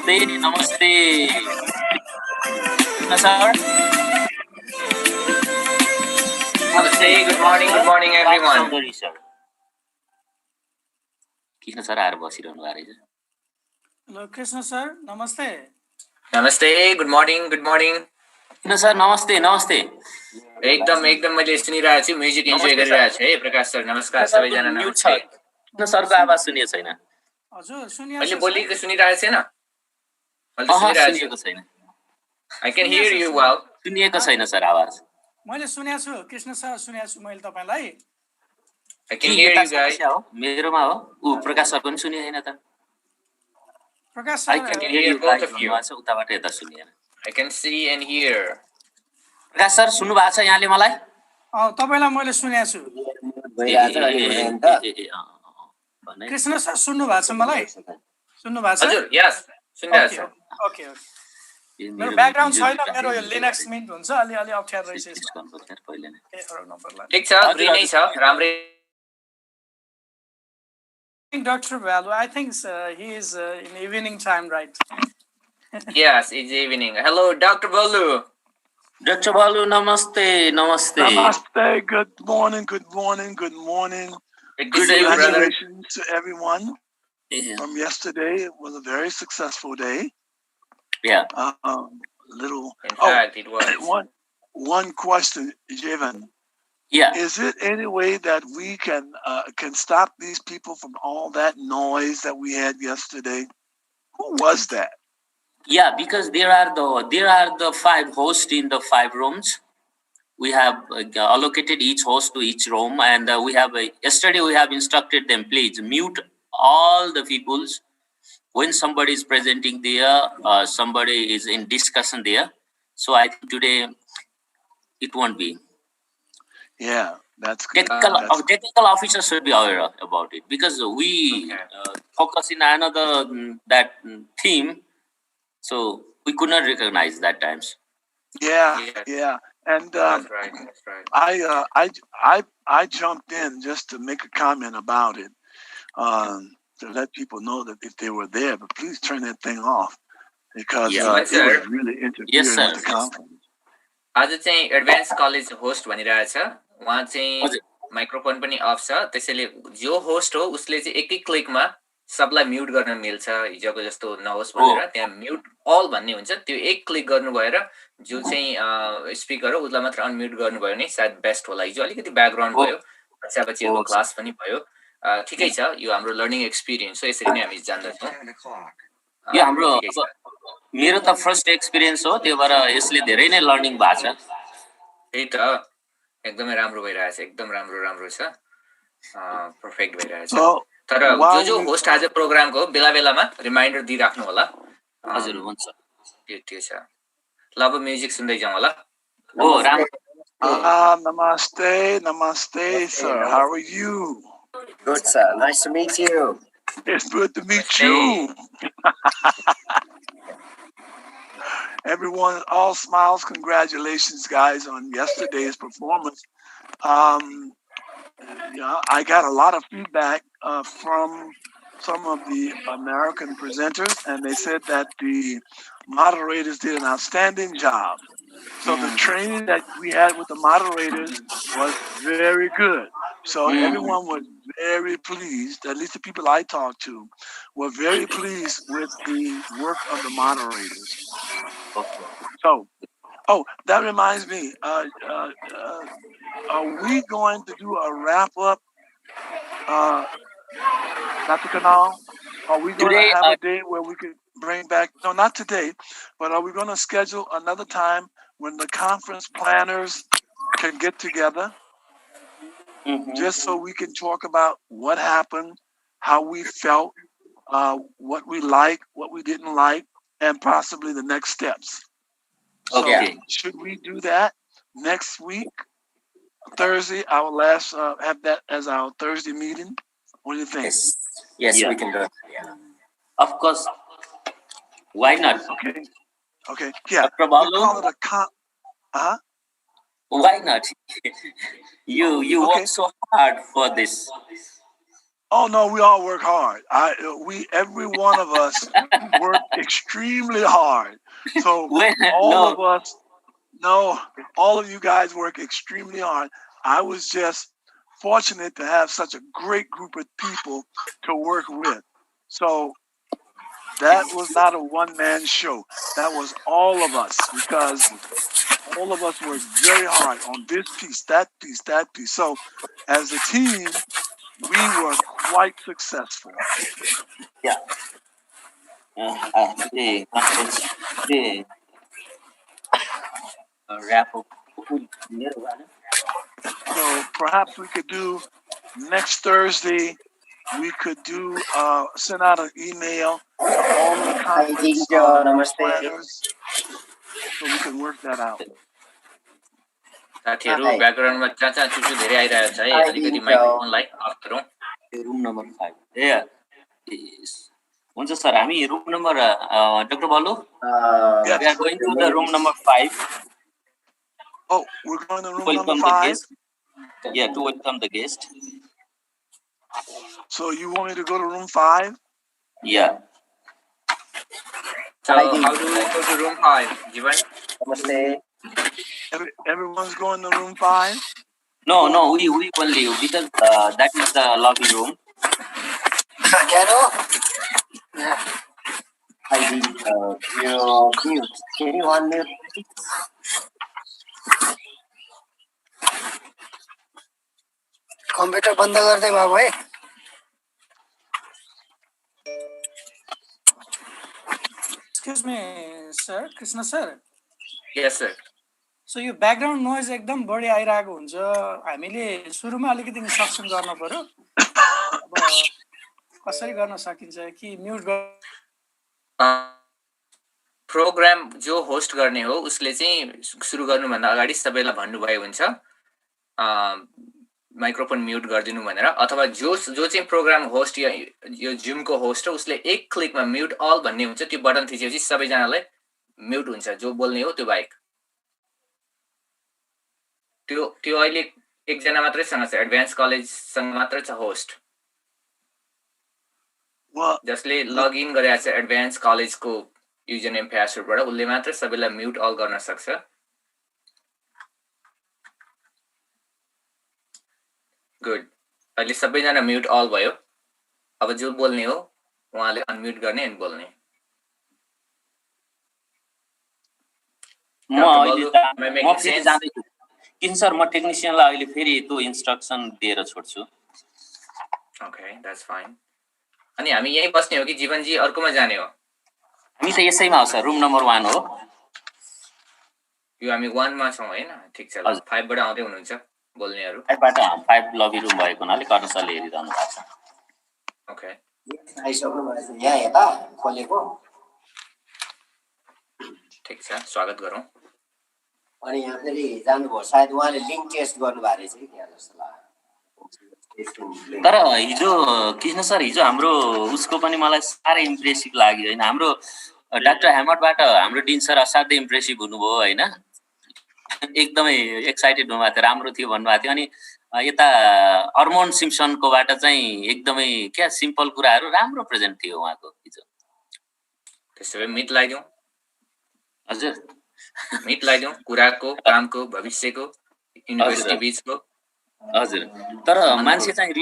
Namaste, namaste. Krishna sir. Namaste, good morning everyone. Saudari sir. Krishna sir आएर बसिरहनु भएको रहेछ. Hello, Krishna sir. Namaste. Namaste, good morning. Krishna sir, namaste, namaste. एकदम मैले सुनिरहेको छु, म्युजिक इन्जोय गरिरहेको छु है प्रकाश सर. नमस्कार सबैजना, नमस्ते. कृष्ण सरको आवाज सुनिएको छैन. हजुर सुनिएको मैले छ बोलेको सुनिरहेको छैन. मैले सुनिरहेको छैन. I can hear you well. सुनिएको छैन सर आवाज. मैले सुनेको छु कृष्ण सर सुनेको छु मैले तपाईलाई. I can hear you guys. मेरोमा हो. प्रकाश सर पनि सुनिएको छैन त. Prakash sir I can hear both of you. उताबाट यता सुनिएन. I can see and hear. Prakash sir सुन्नु भएको छ यहाँले मलाई? तपाईलाई मैले सुनेको छु. कृष्ण सर सुन्नु भएको छ मलाई? सुन्नु भएको छ? हजुर, यस, सुनिरहेको छु. ओके. मेरो ब्याकग्राउन्ड छैन, मेरो यो लिनक्स मिन्ट हुन्छ, अलि अप्ठ्यारो रहेछ यसमा. ठीक छ, फ्री नै छ, राम्रै. Dr. Balu, I think he is in evening time, right? Yes, it's evening. Hello, Dr. Balu. Dr. Balu, namaste, namaste. Namaste, good morning. Congratulations to everyone from yesterday. It was a very successful day. Yeah. In fact, it was. One question, Jevan. Yeah. Is it any way that we can stop these people from all that noise that we had yesterday? Who was that? Yeah, because there are the 5 hosts in the 5 rooms. We have allocated each host to each room, and we have yesterday we have instructed them, please mute all the peoples when somebody is presenting there, somebody is in discussion there. So I think today it won't be. Yeah, that's good. Technical officers should be aware about it, because we focus in another that theme, so we could not recognize that times. Yeah. And that's right. I jumped in just to make a comment about it, to let people know that if they were there, but please turn that thing off, because it was really interfering with the conference. आज चाहिँ advance college host भनिरहेछ, उहाँ चाहिँ microphone पनि of छ, त्यसैले जो host हो उसले चाहिँ एकै क्लिकमा सबलाई म्युट गर्न मिल्छ, हिजोको जस्तो नहोस् भनेर त्यहाँ म्युट अल भन्ने हुन्छ, त्यो एक क्लिक गर्नु भएर जो चाहिँ स्पिकर हो उसलाई मात्र अनम्युट गर्नु भयो भने सायद बेस्ट होला. हिजो अलिकति ब्याकग्राउन्ड भयो, बच्चाबच्चीहरुको क्लास पनि भयो, ठिकै छ, यो हाम्रो लर्निङ एक्सपिरियन्स हो, यसरी नै हामी जान्दछौँ. यो हाम्रो मेरो त फर्स्ट एक्सपिरियन्स हो, त्यो भएर यसले धेरै नै लर्निङ भएको छ. त्यही त एकदमै राम्रो भइरहेछ, एकदम राम्रो छ, पर्फेक्ट भइरहेछ. तर जो होस्ट आज प्रोग्रामको बेला बेलामा रिमाइन्डर दिइराख्नु होला. हजुर हुन्छ. त्यो छ. ल अब म्युजिक सुन्दै जाउँ होला. Namaste, sir. How are you? Good, sir. Nice to meet you. It's good to meet you. Everyone, all smiles. Congratulations, guys, on yesterday's performance. I got a lot of feedback from some of the American presenters, and they said that the moderators did an outstanding job. So the training that we had with the moderators was very good. So everyone was very pleased, at least the people I talked to were very pleased with the work of the moderators. So, that reminds me, are we going to do a wrap-up, Dr. Kanal? Are we going to have a day where we could bring back, no, not today, but are we going to schedule another time when the conference planners can get together, just so we can talk about what happened, how we felt, what we liked, what we didn't like, and possibly the next steps? Okay. So should we do that next week, Thursday? I will have that as our Thursday meeting. What do you think? Yes, we can do it. Yeah. Of course. Why not? Okay. Yeah. Dr. Balu? Call it a Why not? You work so hard for this. Oh no, we all work hard. Every one of us work extremely hard. So When all no, of us, no, all of you guys work extremely hard. I was just fortunate to have such a great group of people to work with. So that was not a one man show. That was all of us because all of us worked very hard on this piece, that piece, that piece. So as a team, we were quite successful. yeah, actually, the wrap up. So perhaps we could do next Thursday. We could do send out an email to all of the Hi, conference Dinjo. Namaste. planners so we can work that out. साथीहरू Hi. ब्याकग्राउन्डमा चाचा चुचु धेरै आइरहेको छ है Hi, अलिकति Dinjo. माइक्रोफोनलाई off गरौँ room number 5 हुन्छ सर हामी room number doctor Balu Yes. we are going to the room number 5 Oh, we're going to to room number welcome the 5. guest. Yeah, to welcome the guest. So you want me to go to room 5? Yeah. So Hi, how do we go to room 5, Jivan? Namaste. Everyone's going to room 5? No, we only because that is the lobby room. Hi, Dinjo. You're mute. Can you unmute, please? Computer बन्द गर्दै बाबु है Excuse me, sir, Krishna sir. Yes, sir. So यो background noise एकदम बढी आइरहेको हुन्छ हामीले सुरुमा अलिकति इन्स्ट्रक्सन गर्न पर्यो अब कसरी गर्न सकिन्छ कि म्युट प्रोग्राम जो होस्ट गर्ने हो उसले चाहिँ सुरु गर्नुभन्दा अगाडि सबैलाई भन्नुभयो हुन्छ माइक्रोफोन म्युट गरिदिनु भनेर अथवा जो चाहिँ प्रोग्राम होस्ट यो जुमको होस्ट हो उसले एक क्लिकमा म्युट अल भन्ने हुन्छ त्यो बटन थिचेपछि सबैजनालाई म्युट हुन्छ जो बोल्ने हो त्यो बाहेक त्यो अहिले एकजना मात्रै सँग छ एडभान्स कलेजसँग मात्रै छ होस्ट जसले लगइन गरेको छ एडभान्स कलेजको युजर नेम पासवर्डबाट उसले मात्र सबैलाई म्युट अल गर्न सक्छ गुड अहिले सबैजना म्युट अल भयो अब जो बोल्ने हो उहाँले अनम्युट गर्ने अनि बोल्ने म फेरि जाँदैछु किन सर म टेक्निसियनलाई अहिले फेरि त्यो इन्स्ट्रक्सन दिएर छोड्छु ओके द्याट्स फाइन अनि हामी यही बस्ने हो कि जीवनजी अर्कोमा जाने हो हामी त यसैमा हो सर रुम नम्बर 1 हो यो हामी 1 मा छौं हैन ठीक छ ल 5 बाट आउँदै हुनुहुन्छ बोल्नेहरु 5 बाट 5 लबी रुम भएको हुनाले कर्ण सरले हेरिरहनु भएको छ ओके आइसक्नु भएछ यहाँ हेता खोलेको ठीक छ स्वागत गरौँ अनि यहाँ फेरि जानुभयो सायद उहाँले लिंक टेस्ट गर्नुभएको रहेछ कि त्यहाँ जस्तो लाग्यो तर हिजो कृष्ण सर हिजो हाम्रो उसको पनि मलाई साह्रै इम्प्रेसिभ लाग्यो हैन हाम्रो डाक्टर ह्यामरबाट हाम्रो डिन सर असाध्यै इम्प्रेसिभ हुनुभयो हैन एकदमै एक्साइटेड हुनुभएको थियो राम्रो थियो भन्नुभएको थियो अनि यता अर्मोन सिम्पसनकोबाट चाहिँ एकदमै क्या सिम्पल कुराहरू राम्रो प्रेजेन्ट थियो उहाँको हिजो त्यसैले मिट लगाइदिउँ हजुर मिट लगाइदिउँ कुराको कामको भविष्यको युनिभर्सिटी बीचको हजुर तर मान्छे चाहिँ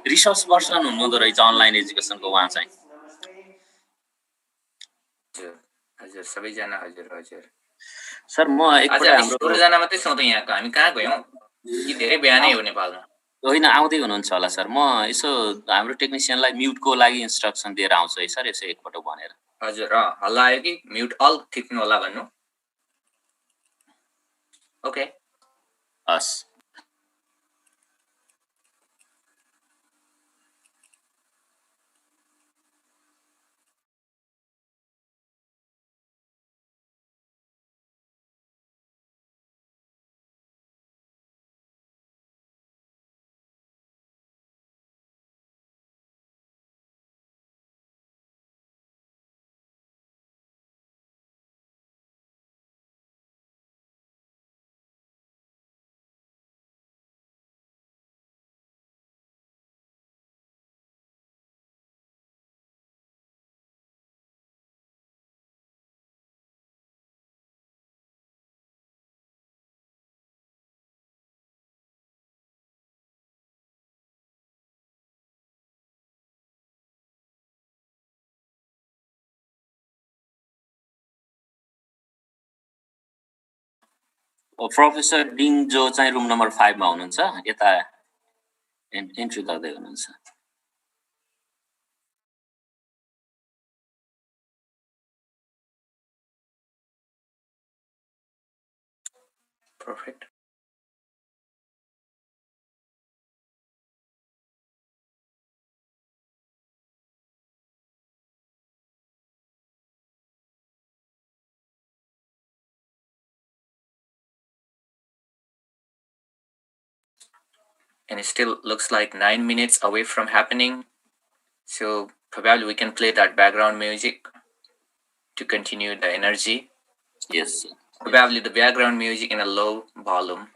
रिसर्च पर्सन हुनुहुँदो रहेछ अनलाइन एजुकेसनको उहाँ चाहिँ हजुर सबैजना हजुर सर म एकपल्ट हाम्रो 16 जना मात्रै छौं त यहाँको हामी कहाँ गयौं कि धेरै बिहानै हो नेपालमा होइन आउँदै हुनुहुन्छ होला सर म यसो हाम्रो टेक्निसियनलाई म्युटको लागि इन्स्ट्रक्सन दिएर आउँछु है सर यसो एकपल्ट भनेर हजुर हल्ला आयो कि म्युट अल थिच्नु होला भन्नु ओके हस् प्रोफेसर डिङ जो चाहिँ रुम नम्बर 5 मा हुनुहुन्छ यता एन्ट्री गर्दै हुनुहुन्छ Perfect. And it still looks like 9 minutes away from happening. So probably we can play that background music to continue the energy. Yes. Probably the background music in a low volume.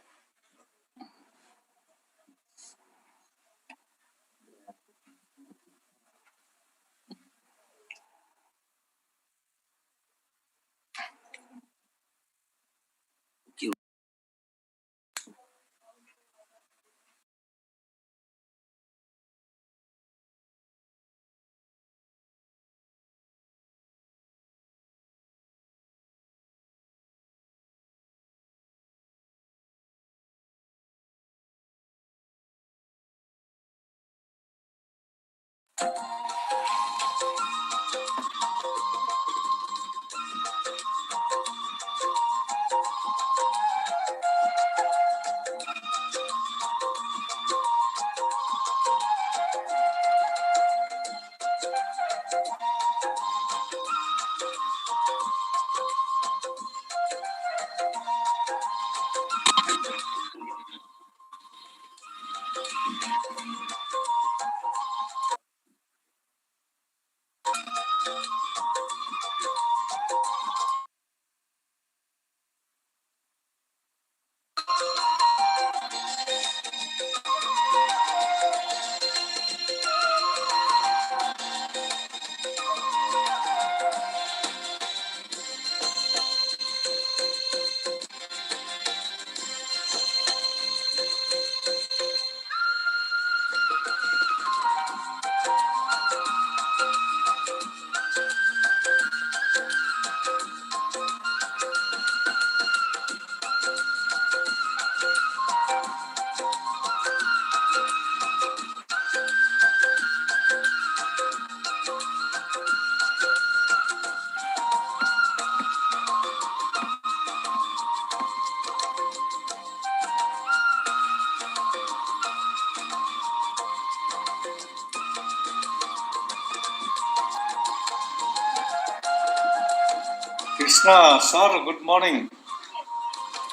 Krishna, sir, good morning.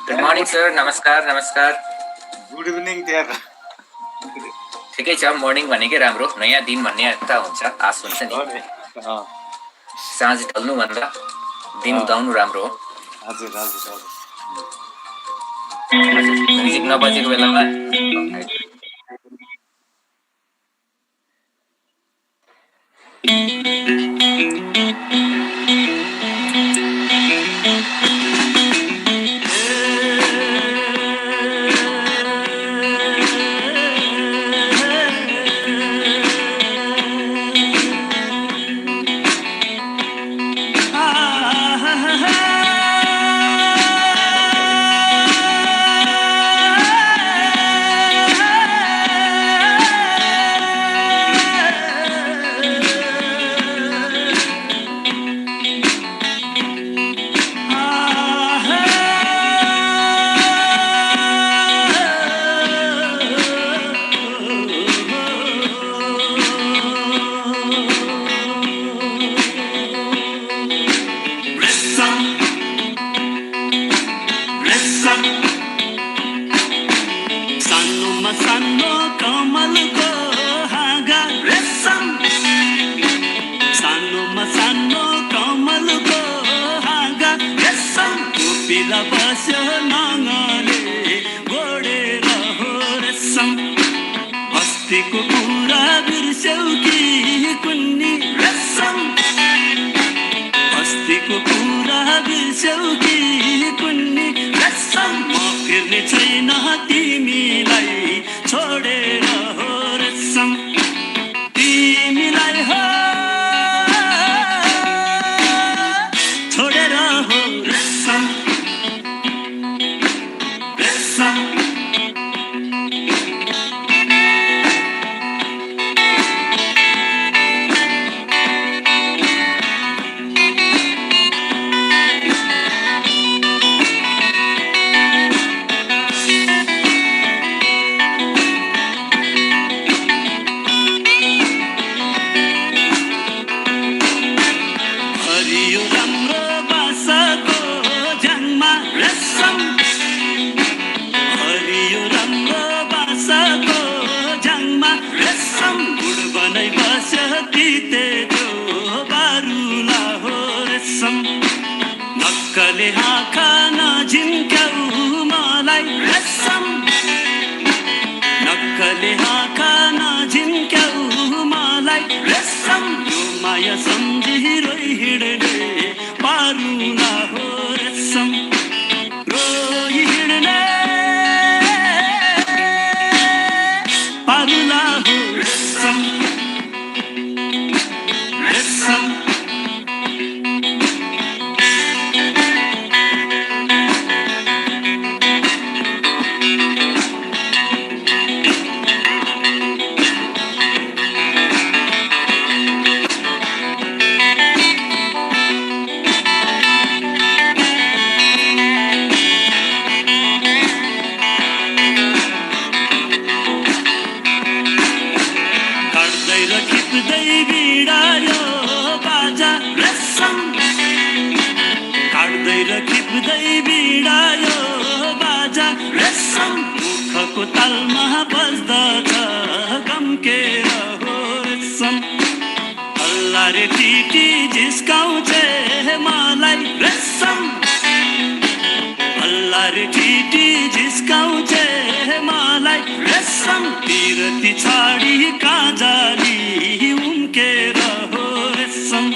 Good morning, sir. Namaskar, namaskar. Good evening, dear. ठिकै छ morning भनेकै राम्रो नयाँ दिन भन्ने यता हुन्छ आश हुन्छ नि साँझ ढल्नु भन्दा दिन उदाउनु राम्रो हो हजुर हजुर हजुर म्युजिक नबजेको बेलामा जाङमा रेशम गुड बनाइ बस्यो तिते जो बारुला हो रेशम नक्कले आँखा नझिम्क्याउ मलाई रेशम नक्कले आँखा नझिम्क्याउ मलाई रेशम यो माया सम्झिरोइ हिँड्ने पारुला हो रेशम रोइ हिँड्ने पारुला हो रेशम रेशम खिप्दै बिडायो बाजा रेशम काट्दै र खिप्दै बिडायो बाजा रेशम मुखको तालमा बज्दछ गम्केर हो रेशम हल्ला रे टिटी जिस्काउँछे मलाई रेशम हल्ला रे टिटी जिस्काउँछे मलाई रेशम पिरती छाडी काजाली उम्केर हो रेशम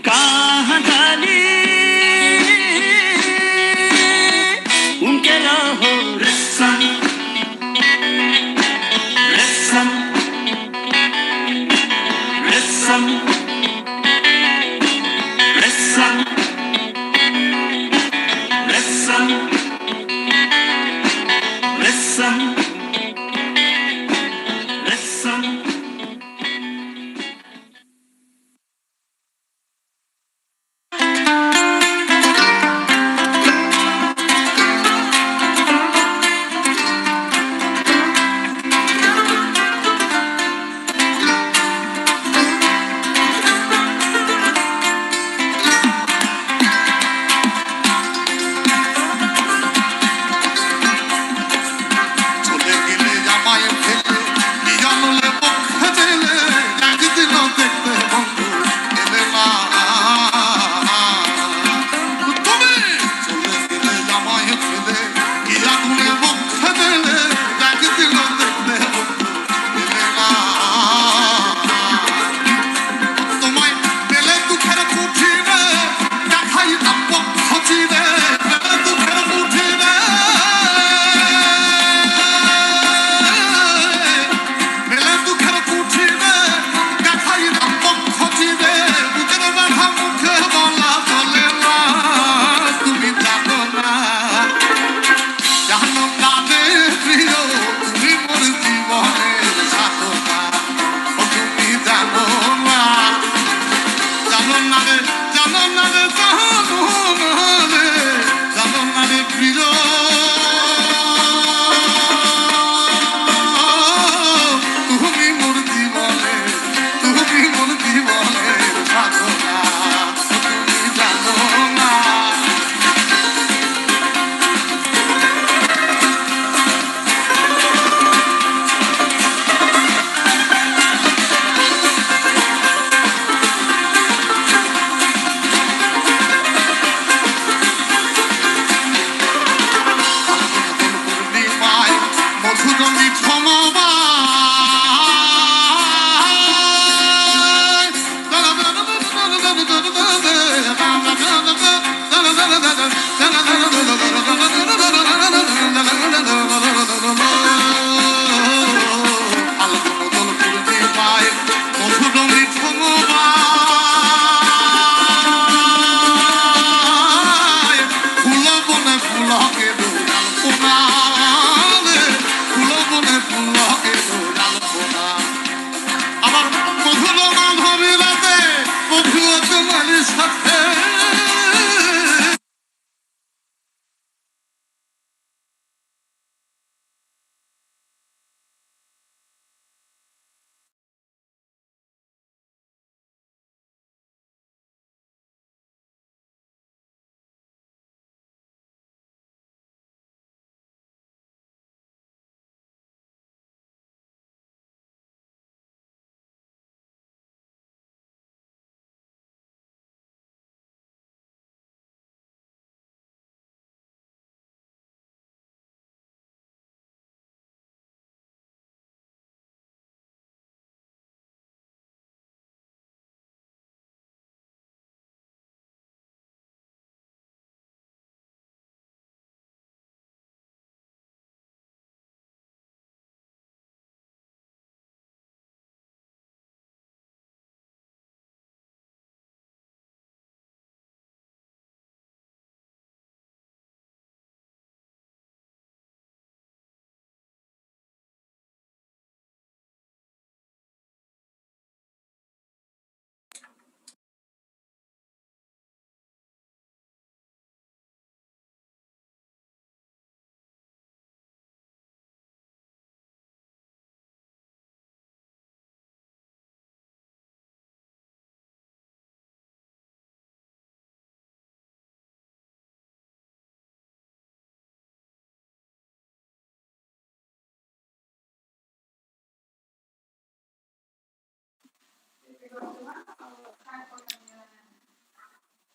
कहाँ जाली उम्केर हो रेशम रेशम रेशम रेशम रेशम रेशम रेशम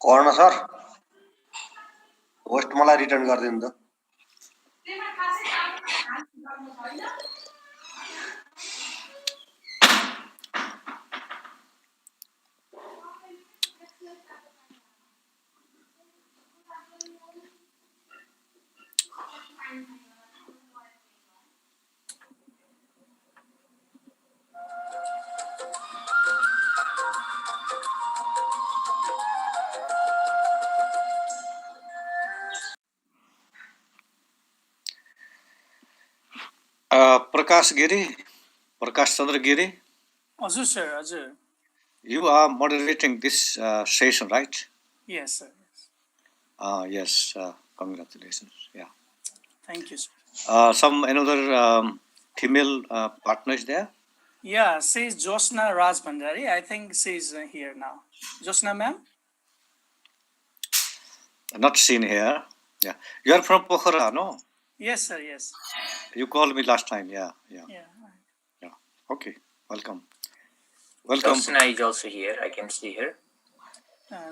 कर्ण सर होस्ट मलाई रिटर्न गरिदिनु त Prakash Giri, Prakash Chandra Giri, हजुर सर हजुर you are moderating this session, right? Yes sir Yes, congratulations. Yeah. Thank you sir Some another female partner is there? Yeah, says Josna Raj Bhandari. I think she's here now. Josna ma'am? Not seen here. Yeah. You are from Pokhara, no? Yes, sir, yes. You called me last time. Yeah. Yeah. Okay. Welcome. Welcome. Josna is also here. I can see her.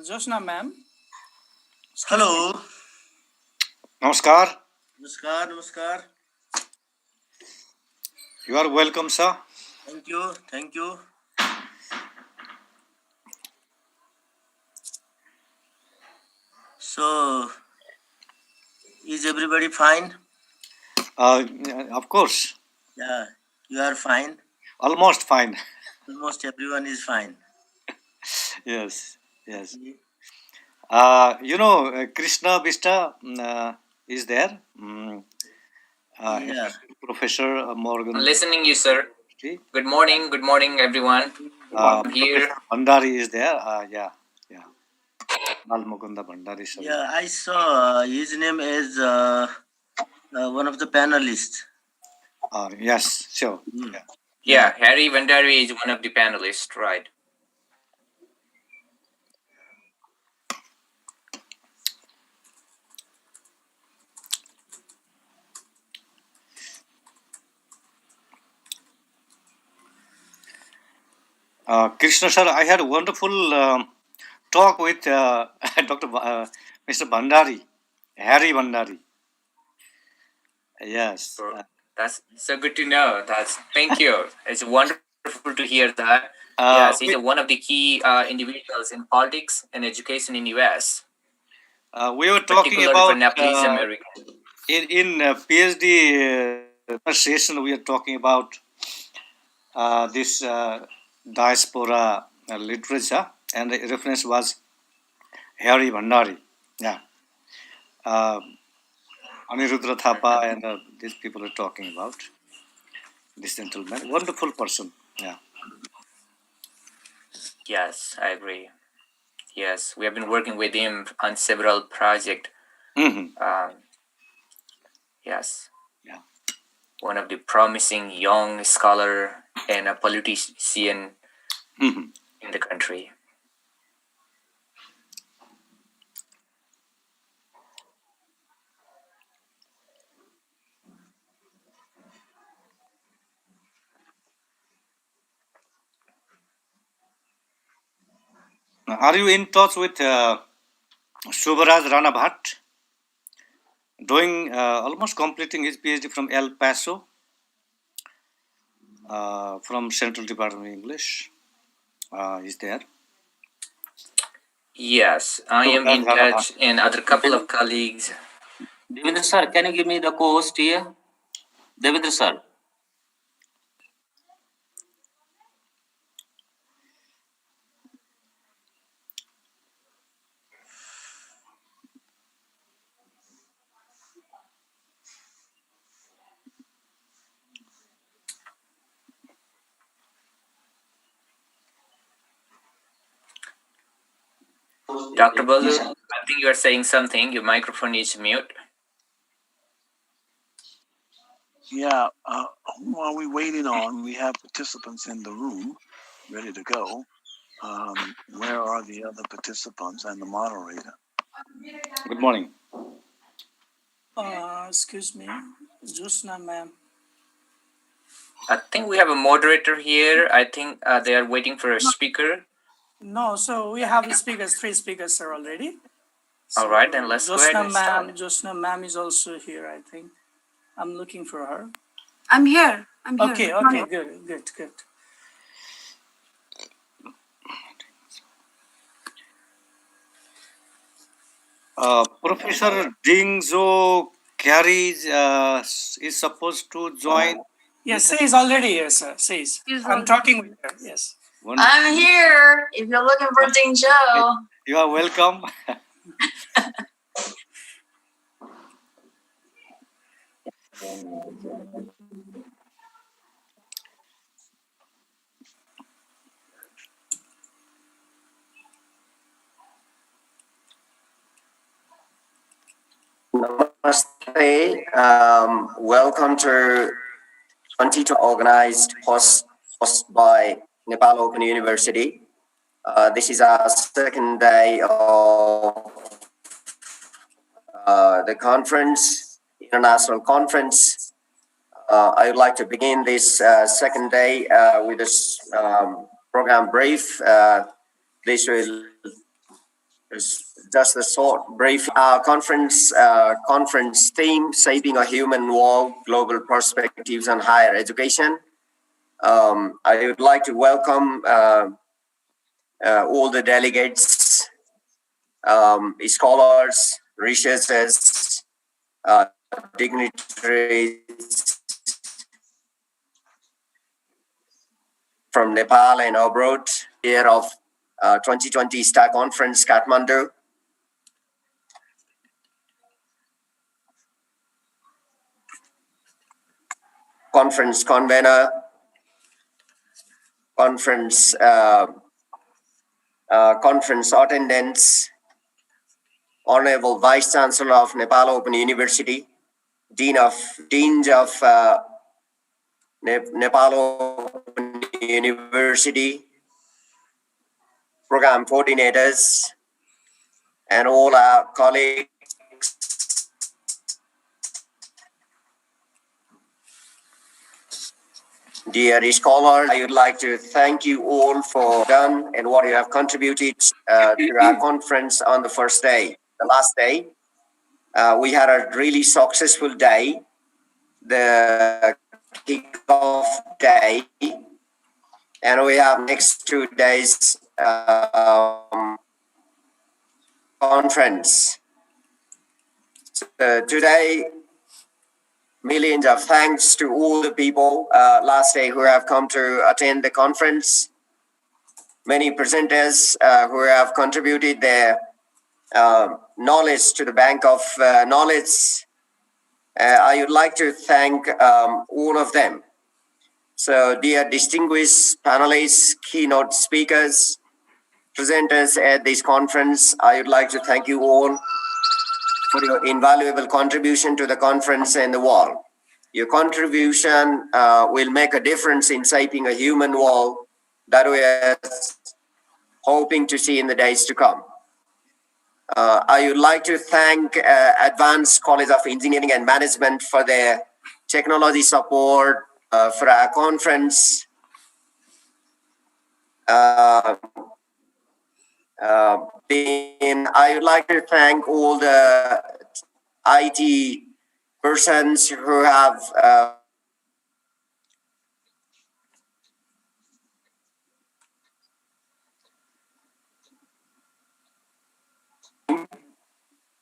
Josna ma'am? Hello. Namaskar. Namaskar, namaskar. You are welcome, sir. Thank you, thank you. So, is everybody fine? Of course. Yeah, you are fine. Almost fine. Almost everyone is fine. Yes. Yes. Okay. You know, Krishna Vista is there. Yeah. Professor Morgan. I'm listening you, sir. Good morning, everyone. I'm here. Professor Bhandari is there. Yeah. Balmukunda Bhandari. Sir. Yeah, I saw his name is one of the panelists. Yes, sure. Yeah, Harry Vandari is one of the panelists, right? Krishna sir, I had a wonderful talk with Dr. Mr. Bhandari, Harry Bhandari. Yes. That's so good to know. Thank you. It's wonderful to hear that. Yes, he's one of the key individuals in politics and education in US. We were talking particularly about for Nepalese American. in PhD session. We are talking about this diaspora literature, and the reference was Harry Bhandari. Yeah. Anirudra Thapa and these people are talking about this gentleman. Wonderful person. Yeah. Yes, I agree. Yes, we have been working with him on several projects. Yes. Yeah. One of the promising young scholar and a politician in the country. Are you in touch with Subharaj Rana Bhatt? Doing almost completing his PhD from El Paso, from Central Department of English. Is there? Yes, I am in touch and other couple of colleagues. Devendra sir, can you give me the co-host here? Devendra sir. Dr. Balu, I think you are saying something. Your microphone is mute. Yeah, who are we waiting on? We have participants in the room ready to go. Where are the other participants and the moderator? Good morning. Excuse me, Josna ma'am. I think we have a moderator here. I think they are waiting for a speaker. No, so we have speakers, 3 speakers are already. All right, then let's go ahead and start. Josna ma'am is also here, I think. I'm looking for her. I'm here. Okay, good. Professor Dingzo Carries is supposed to join. Yes, Say is already here, sir. Says. I'm talking with her. Yes. I'm here. If you're looking for Ding Joe. You are welcome. Namaste. Welcome to 22 organized host by Nepal Open University. This is our second day of the conference, international conference. I would like to begin this second day with this program brief. This will just a short brief. Our conference theme: Shaping a Human World: Global Perspectives on Higher Education. I would like to welcome all the delegates, scholars, researchers, dignitaries from Nepal and abroad, here of 2020 STAR Conference, Kathmandu. Conference convener, conference attendants, Honorable Vice Chancellor of Nepal Open University, Deans of Nepal Open University, program coordinators, and all our colleagues. Dear scholars, I would like to thank you all for done and what you have contributed to our conference on the first day, the last day. We had a really successful day, the kickoff day, and we have next 2 days conference. So today, millions of thanks to all the people last day who have come to attend the conference. Many presenters who have contributed their knowledge to the bank of knowledge. I would like to thank all of them. So, dear distinguished panelists, keynote speakers, presenters at this conference, I would like to thank you all for your invaluable contribution to the conference and the world. Your contribution will make a difference in shaping a human world that we are hoping to see in the days to come. I would like to thank Advanced College of Engineering and Management for their technology support for our conference. Then I would like to thank all the IT persons who have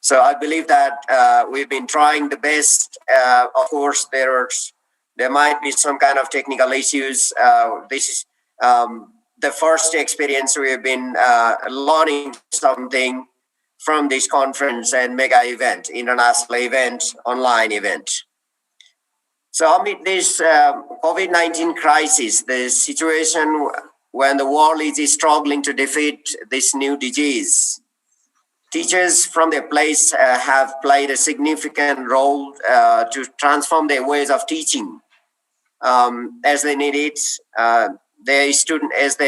so I believe that we've been trying the best. Of course, there might be some kind of technical issues. This is the first experience we've been learning something from this conference and mega event, international event, online event. So amid this COVID-19 crisis, the situation when the world is struggling to defeat this new disease, teachers from their place have played a significant role to transform their ways of teaching as they need it, their students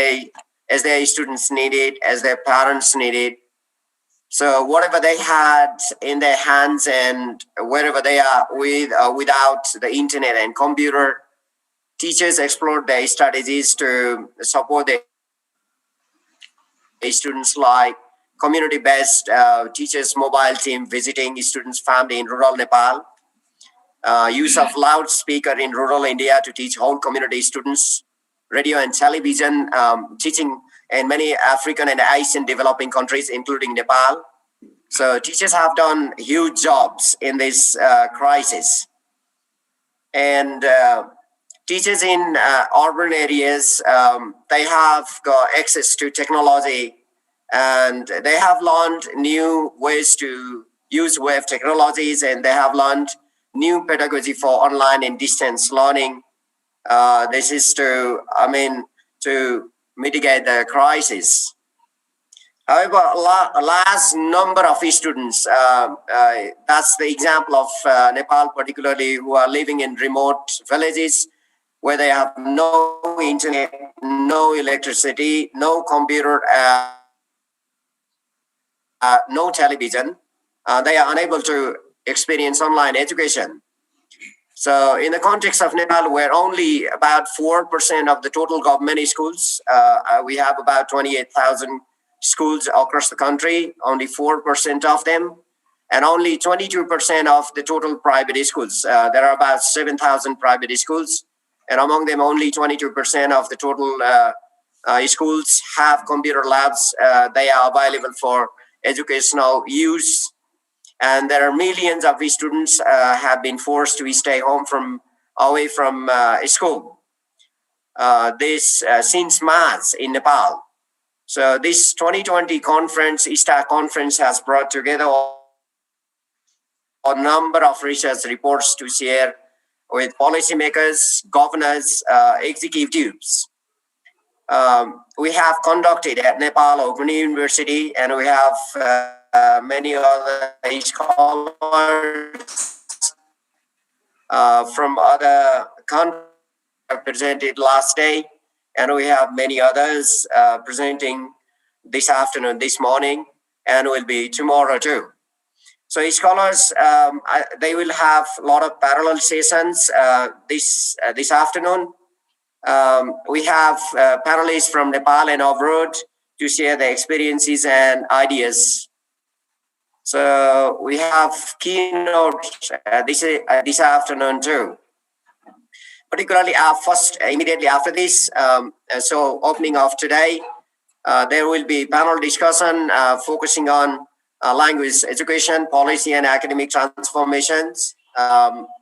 need it, as their parents need it. So whatever they had in their hands and wherever they are with without the internet and computer, teachers explored their strategies to support their students, like community-based teachers mobile team visiting students' family in rural Nepal, use of loudspeaker in rural India to teach whole community students, radio and television teaching in many African and Asian developing countries, including Nepal. So teachers have done huge jobs in this crisis. And teachers in urban areas, they have got access to technology, and they have learned new ways to use web technologies, and they have learned new pedagogy for online and distance learning. This is to mitigate the crisis. However, a large number of students, that's the example of Nepal particularly, who are living in remote villages where they have no internet, no electricity, no computer, no television. They are unable to experience online education. So in the context of Nepal, where only about 4% of the total government schools, we have about 28,000 schools across the country, only 4% of them, and only 22% of the total private schools. There are about 7,000 private schools, and among them only 22% of the total schools have computer labs. They are available for educational use. And there are millions of students have been forced to stay home away from school. This since March in Nepal. So this 2020 conference, ISTA conference, has brought together a number of research reports to share with policymakers, governors, executives. We have conducted at Nepal Open University, and we have many other scholars from other countries presented last day, and we have many others presenting this afternoon, this morning, and will be tomorrow too. So scholars, they will have a lot of parallel sessions this afternoon. We have panelists from Nepal and abroad to share their experiences and ideas. So we have keynotes this afternoon too. Particularly immediately after this, so opening of today, there will be panel discussion focusing on language education, policy and academic transformations.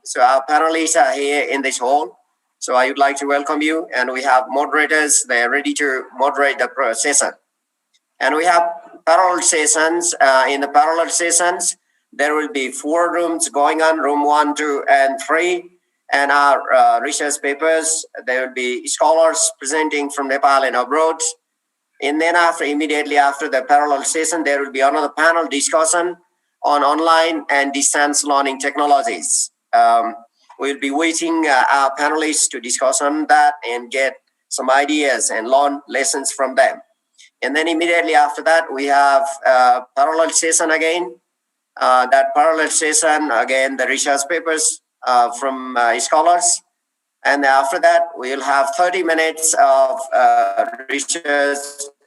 So our panelists are here in this hall. So I would like to welcome you, and we have moderators. They are ready to moderate the session. And we have parallel sessions. In the parallel sessions, there will be 4 rooms going on, room 1, 2, and 3. And our research papers, there will be scholars presenting from Nepal and abroad. And then immediately after the parallel session, there will be another panel discussion on online and distance learning technologies. We'll be waiting our panelists to discuss on that and get some ideas and learn lessons from them. And then immediately after that, we have a parallel session again. That parallel session, again, the research papers from scholars. And after that, we'll have 30 minutes of research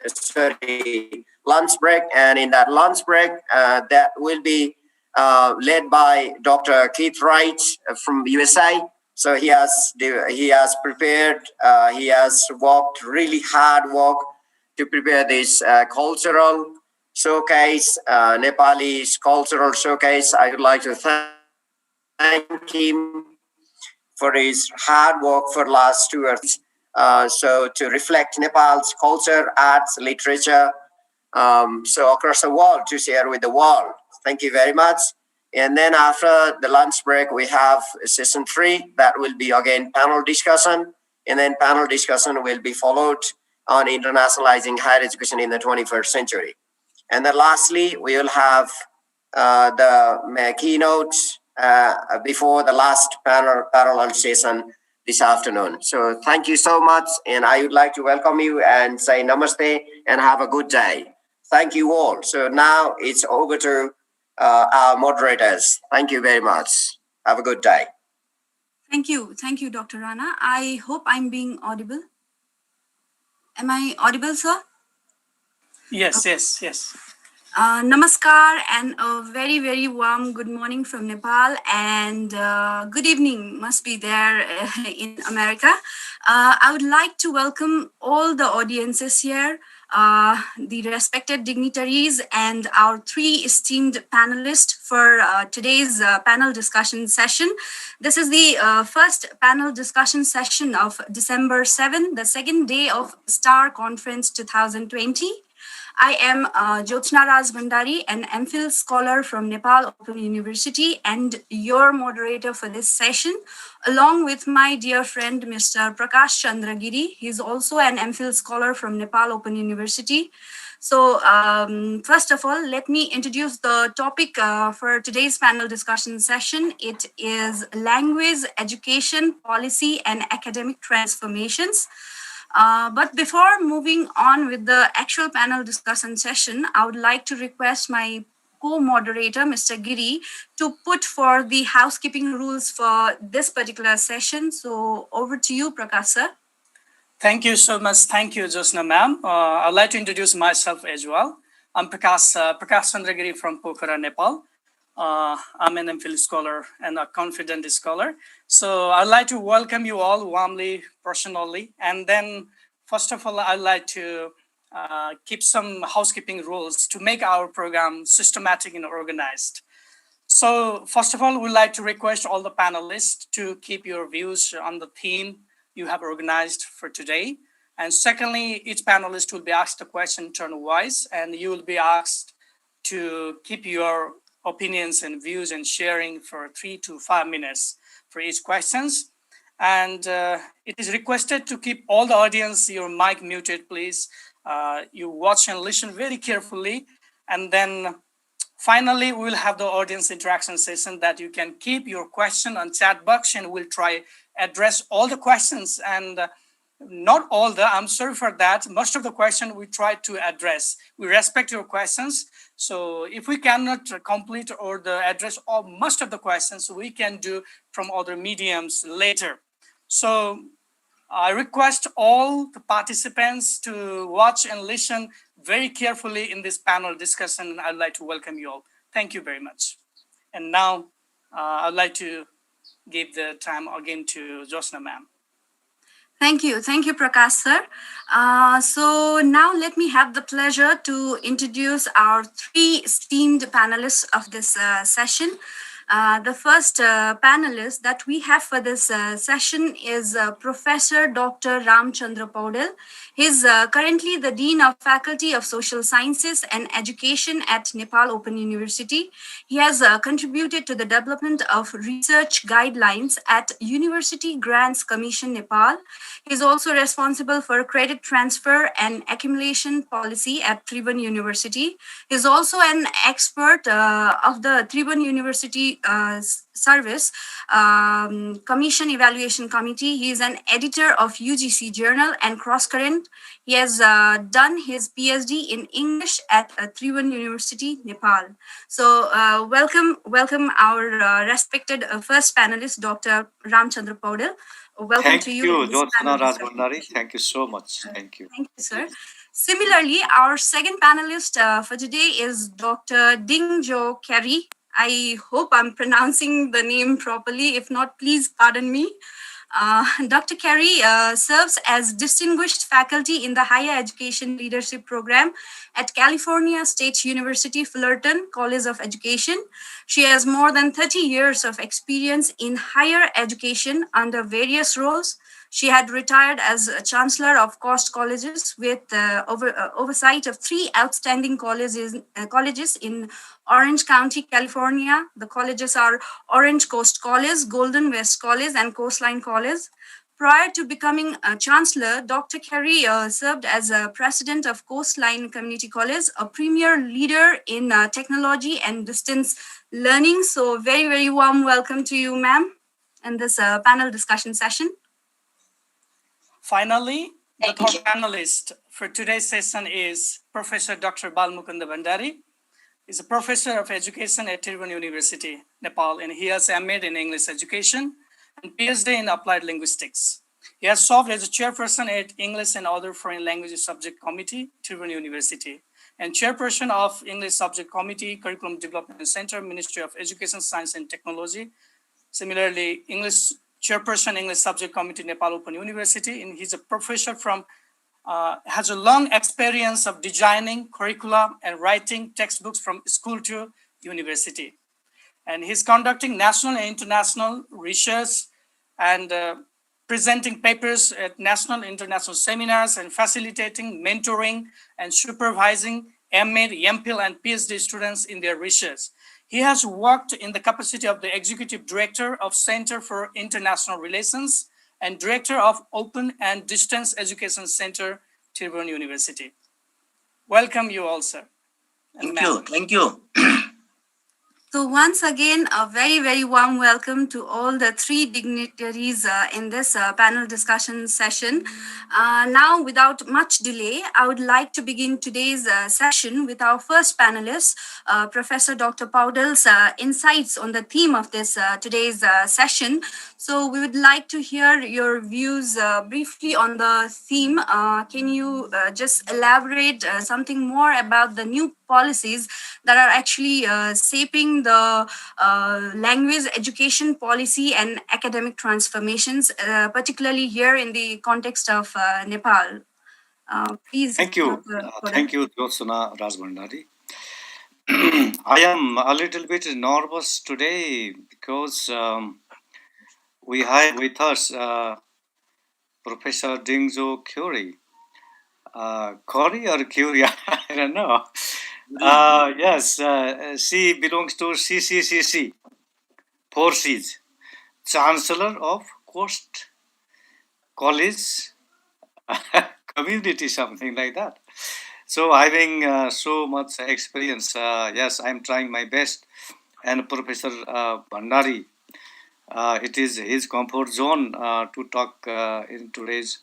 study lunch break. And in that lunch break, that will be led by Dr. Keith Wright from USA. So he has prepared, he has worked really hard work to prepare this cultural showcase, Nepalese cultural showcase. I would like to thank him for his hard work for the last 2 years. So to reflect Nepal's culture, arts, literature, so across the world, to share with the world. Thank you very much. And then after the lunch break, we have session 3. That will be again panel discussion. And then panel discussion will be followed on internationalizing higher education in the 21st century. And then lastly, we will have the keynote before the last parallel session this afternoon. So thank you so much. And I would like to welcome you and say namaste and have a good day. Thank you all. So now it's over to our moderators. Thank you very much. Have a good day. Thank you, Dr. Rana. I hope I'm being audible. Am I audible, sir? Yes, Okay. yes. Namaskar and a very, very warm good morning from Nepal and good evening must be there in America. I would like to welcome all the audiences here, the respected dignitaries and our three esteemed panelists for today's panel discussion session. This is the first panel discussion session of December 7, the second day of STAR Conference 2020. I am Jyotsna Raj Bhandari, an MPhil scholar from Nepal Open University and your moderator for this session, along with my dear friend Mr. Prakash Chandragiri. He's also an MPhil scholar from Nepal Open University. So first of all, let me introduce the topic for today's panel discussion session. It is language, education, policy, and academic transformations. But before moving on with the actual panel discussion session, I would like to request my co-moderator, Mr. Giri, to put for the housekeeping rules for this particular session. So over to you, Prakash sir. Thank you so much. Thank you, Josna ma'am. I'd like to introduce myself as well. I'm Prakash Chandragiri from Pokhara, Nepal. I'm an MPhil scholar and a confident scholar. So I'd like to welcome you all warmly, personally. And then, first of all, I'd like to keep some housekeeping rules to make our program systematic and organized. So first of all, we'd like to request all the panelists to keep your views on the theme you have organized for today. And secondly, each panelist will be asked a question turn-wise, and you will be asked to keep your opinions and views and sharing for 3 to 5 minutes for each questions. And it is requested to keep all the audience, your mic muted, please. You watch and listen very carefully. And then finally, we will have the audience interaction session that you can keep your question on chat box and we'll try address all the questions and not all the, I'm sorry for that. Most of the question we try to address. We respect your questions. So if we cannot complete or address most of the questions, we can do from other mediums later. So I request all the participants to watch and listen very carefully in this panel discussion. And I'd like to welcome you all. Thank you very much. And now I'd like to give the time again to Josna ma'am. Thank you, Prakash sir. So now let me have the pleasure to introduce our three esteemed panelists of this session. The first panelist that we have for this session is Professor Dr. Ramchandra Paudel. He's currently the Dean of Faculty of Social Sciences and Education at Nepal Open University. He has contributed to the development of research guidelines at University Grants Commission Nepal. He's also responsible for credit transfer and accumulation policy at Tribhuvan University. He's also an expert of the Tribhuvan University Service Commission Evaluation Committee. He is an editor of UGC Journal and Crosscurrent. He has done his PhD in English at Tribhuvan University, Nepal. So welcome our respected first panelist, Dr. Ramchandra Paudel. Welcome Thank to you, you. Jyotsna Raj Bhandari. Thank you so much. Thank you. Thank you, sir. Similarly, our second panelist for today is Dr. Ding Jo Kerry. I hope I'm pronouncing the name properly. If not, please pardon me. Dr. Kerry serves as distinguished faculty in the Higher Education Leadership Program at California State University, Fullerton College of Education. She has more than 30 years of experience in higher education under various roles. She had retired as a Chancellor of Coast Colleges with oversight of 3 outstanding colleges in Orange County, California. The colleges are Orange Coast College, Golden West College, and Coastline College. Prior to becoming a Chancellor, Dr. Kerry served as a President of Coastline Community College, a premier leader in technology and distance learning. So very, very warm welcome to you, ma'am, in this panel discussion session. Finally, the third panelist for today's session is Professor Dr. Balmukunda Bhandari. He's a professor of education at Tribhuvan University, Nepal, and he has MA in English education. and PhD in Applied Linguistics. He has served as a chairperson at English and Other Foreign Languages Subject Committee, Tiruvani University, and chairperson of English Subject Committee, Curriculum Development Center, Ministry of Education, Science and Technology. Similarly, chairperson, English Subject Committee, Nepal Open University, and he's a professor has a long experience of designing curricula and writing textbooks from school to university. And he's conducting national and international research and presenting papers at national and international seminars and facilitating, mentoring, and supervising MA, MPhil, and PhD students in their research. He has worked in the capacity of the Executive Director of Center for International Relations and Director of Open and Distance Education Center, Tiruvani University. Welcome you all, sir. Thank you. So once again, a very, very warm welcome to all the three dignitaries in this panel discussion session. Now, without much delay, I would like to begin today's session with our first panelist, Professor Dr. Paudal's insights on the theme of this today's session. So we would like to hear your views briefly on the theme. Can you just elaborate something more about the new policies that are actually shaping the language education policy and academic transformations, particularly here in the context of Nepal? Please. Thank you. Thank you, Jyotsna Rajbhandari. I am a little bit nervous today because we have with us Professor Dingzo Curie. Curie or Curie? I don't know. Yes, she belongs to CCCC, 4 Cs, Chancellor of Coast College Community, something like that. So having so much experience, yes, I'm trying my best. And Professor Bhandari, it is his comfort zone to talk in today's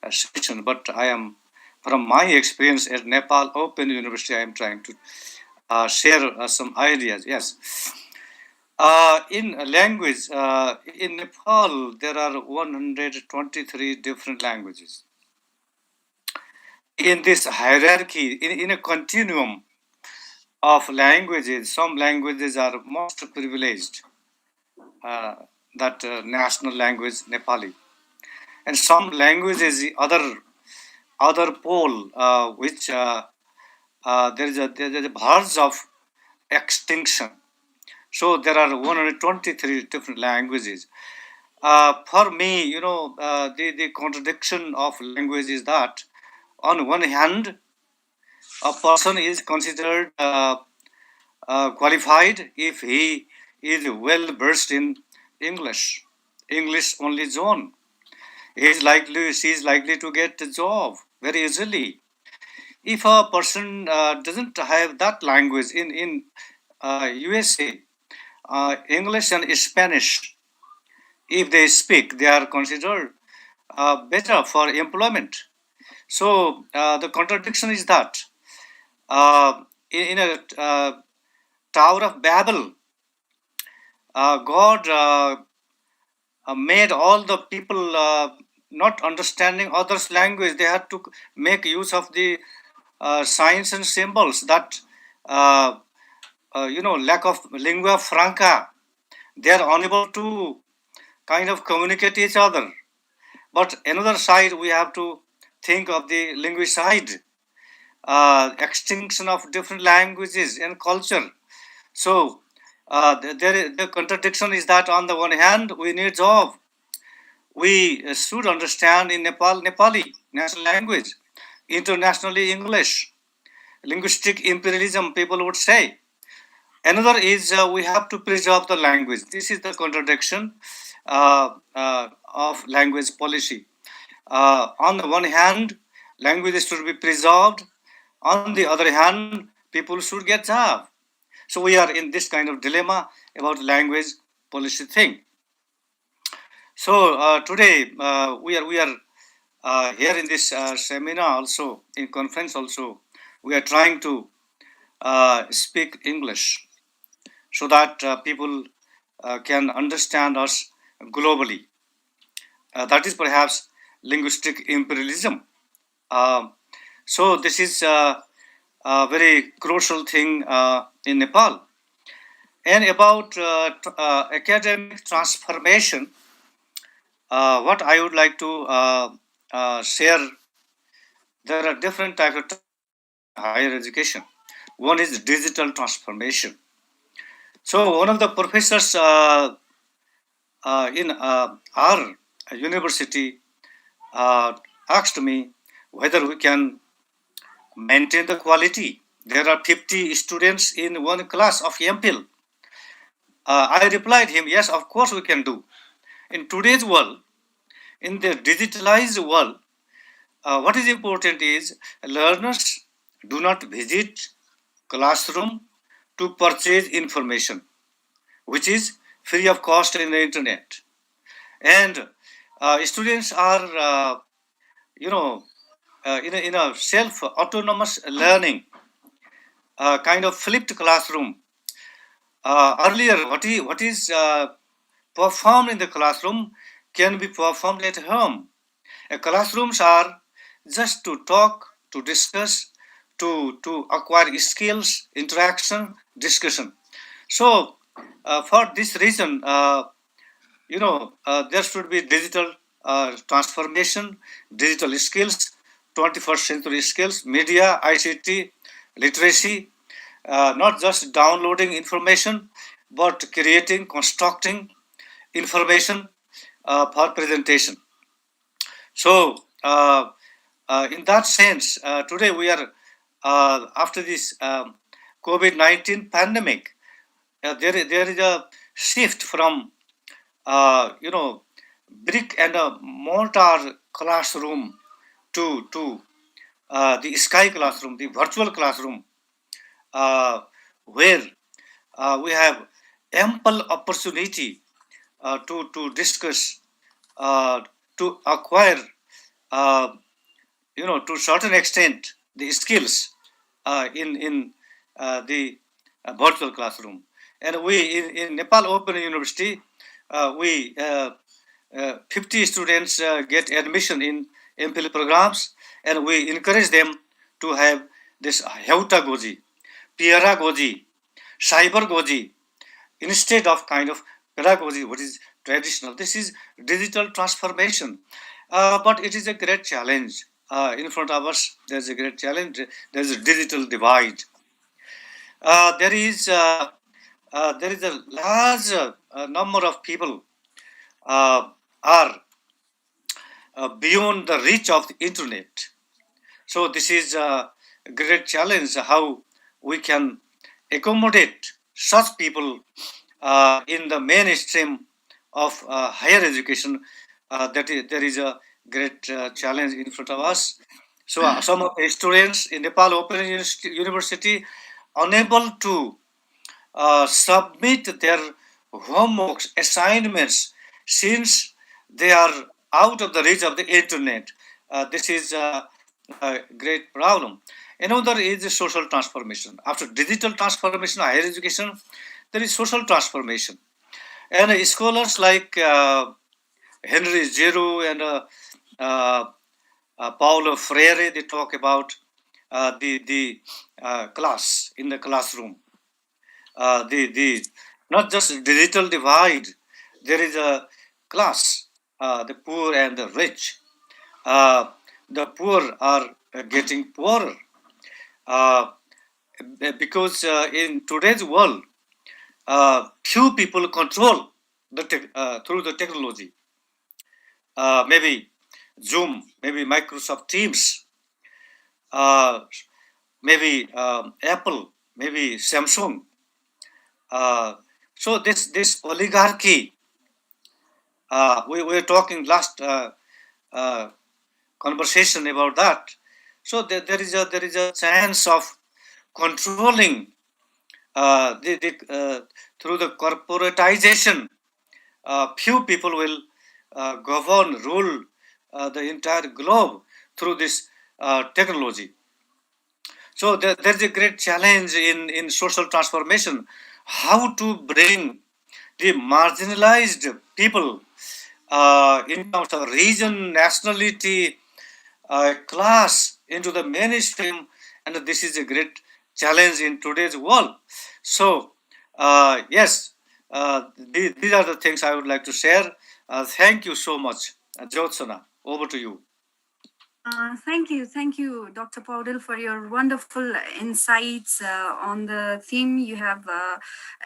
session, but I am, from my experience at Nepal Open University, I am trying to share some ideas. Yes. In language, in Nepal, there are 123 different languages. In this hierarchy, in a continuum of languages, some languages are most privileged, that national language, Nepali. And some languages, other pole, which there is a verge of extinction. So there are 123 different languages. For me, the contradiction of language is that on one hand, a person is considered qualified if he is well versed in English only zone. She is likely to get a job very easily. If a person doesn't have that language in USA, English and Spanish, if they speak, they are considered better for employment. So the contradiction is that in a Tower of Babel, God made all the people not understanding others' language. They had to make use of the signs and symbols that, lack of lingua franca. They are unable to kind of communicate each other. But another side, we have to think of the linguist side, extinction of different languages and culture. So the contradiction is that on the one hand, we need job. We should understand in Nepal, Nepali, national language, internationally English, linguistic imperialism, people would say. Another is we have to preserve the language. This is the contradiction of language policy. On the one hand, languages should be preserved. On the other hand, people should get job. So we are in this kind of dilemma about language policy thing. So today we are here in this seminar also, in conference also, we are trying to speak English so that people can understand us globally. That is perhaps linguistic imperialism. So this is a very crucial thing in Nepal. And about academic transformation, what I would like to share, there are different types of higher education. One is digital transformation. So one of the professors in our university asked me whether we can maintain the quality. There are 50 students in one class of MPhil. I replied him, yes, of course we can do. In today's world, in the digitalized world, what is important is learners do not visit classroom to purchase information, which is free of cost in the internet. And students are, in a self-autonomous learning, kind of flipped classroom. Earlier, what is performed in the classroom can be performed at home. Classrooms are just to talk, to discuss, to acquire skills, interaction, discussion. So, for this reason, there should be digital transformation, digital skills, 21st century skills, media, ICT, literacy, not just downloading information, but creating, constructing information for presentation. So, in that sense, today we are, after this COVID-19 pandemic, there is a shift from, brick and a mortar classroom to the sky classroom, the virtual classroom, where we have ample opportunity to discuss, to acquire, to certain extent, the skills in the virtual classroom. And we in Nepal Open University, we 50 students get admission in MPhil programs, and we encourage them to have this Heuta Goji, pedagogy, cybergogy, instead of kind of pedagogy, what is traditional. This is digital transformation, but it is a great challenge in front of us. There's a great challenge. There's a digital divide. There is a large number of people are beyond the reach of the internet. So this is a great challenge, how we can accommodate such people in the mainstream of higher education. There is a great challenge in front of us. So some of the students in Nepal Open University unable to submit their homeworks, assignments, since they are out of the reach of the internet. This is a great problem. Another is the social transformation. After digital transformation, higher education, there is social transformation. And scholars like Henry Giroux and Paulo Freire, they talk about the class in the classroom. The not just digital divide, there is a class, the poor and the rich. The poor are getting poorer because in today's world, few people control through the technology. Maybe Zoom, maybe Microsoft Teams, maybe Apple, maybe Samsung. So this oligarchy, we were talking last conversation about that. So there is a chance of controlling through the corporatization. Few people will govern, rule the entire globe through this technology. So there's a great challenge in social transformation, how to bring the marginalized people in terms of region, nationality, class into the mainstream, and this is a great challenge in today's world. So, yes, these are the things I would like to share. Thank you so much. Jyotsana, over to you. Thank you, Dr. Paudel, for your wonderful insights on the theme. You have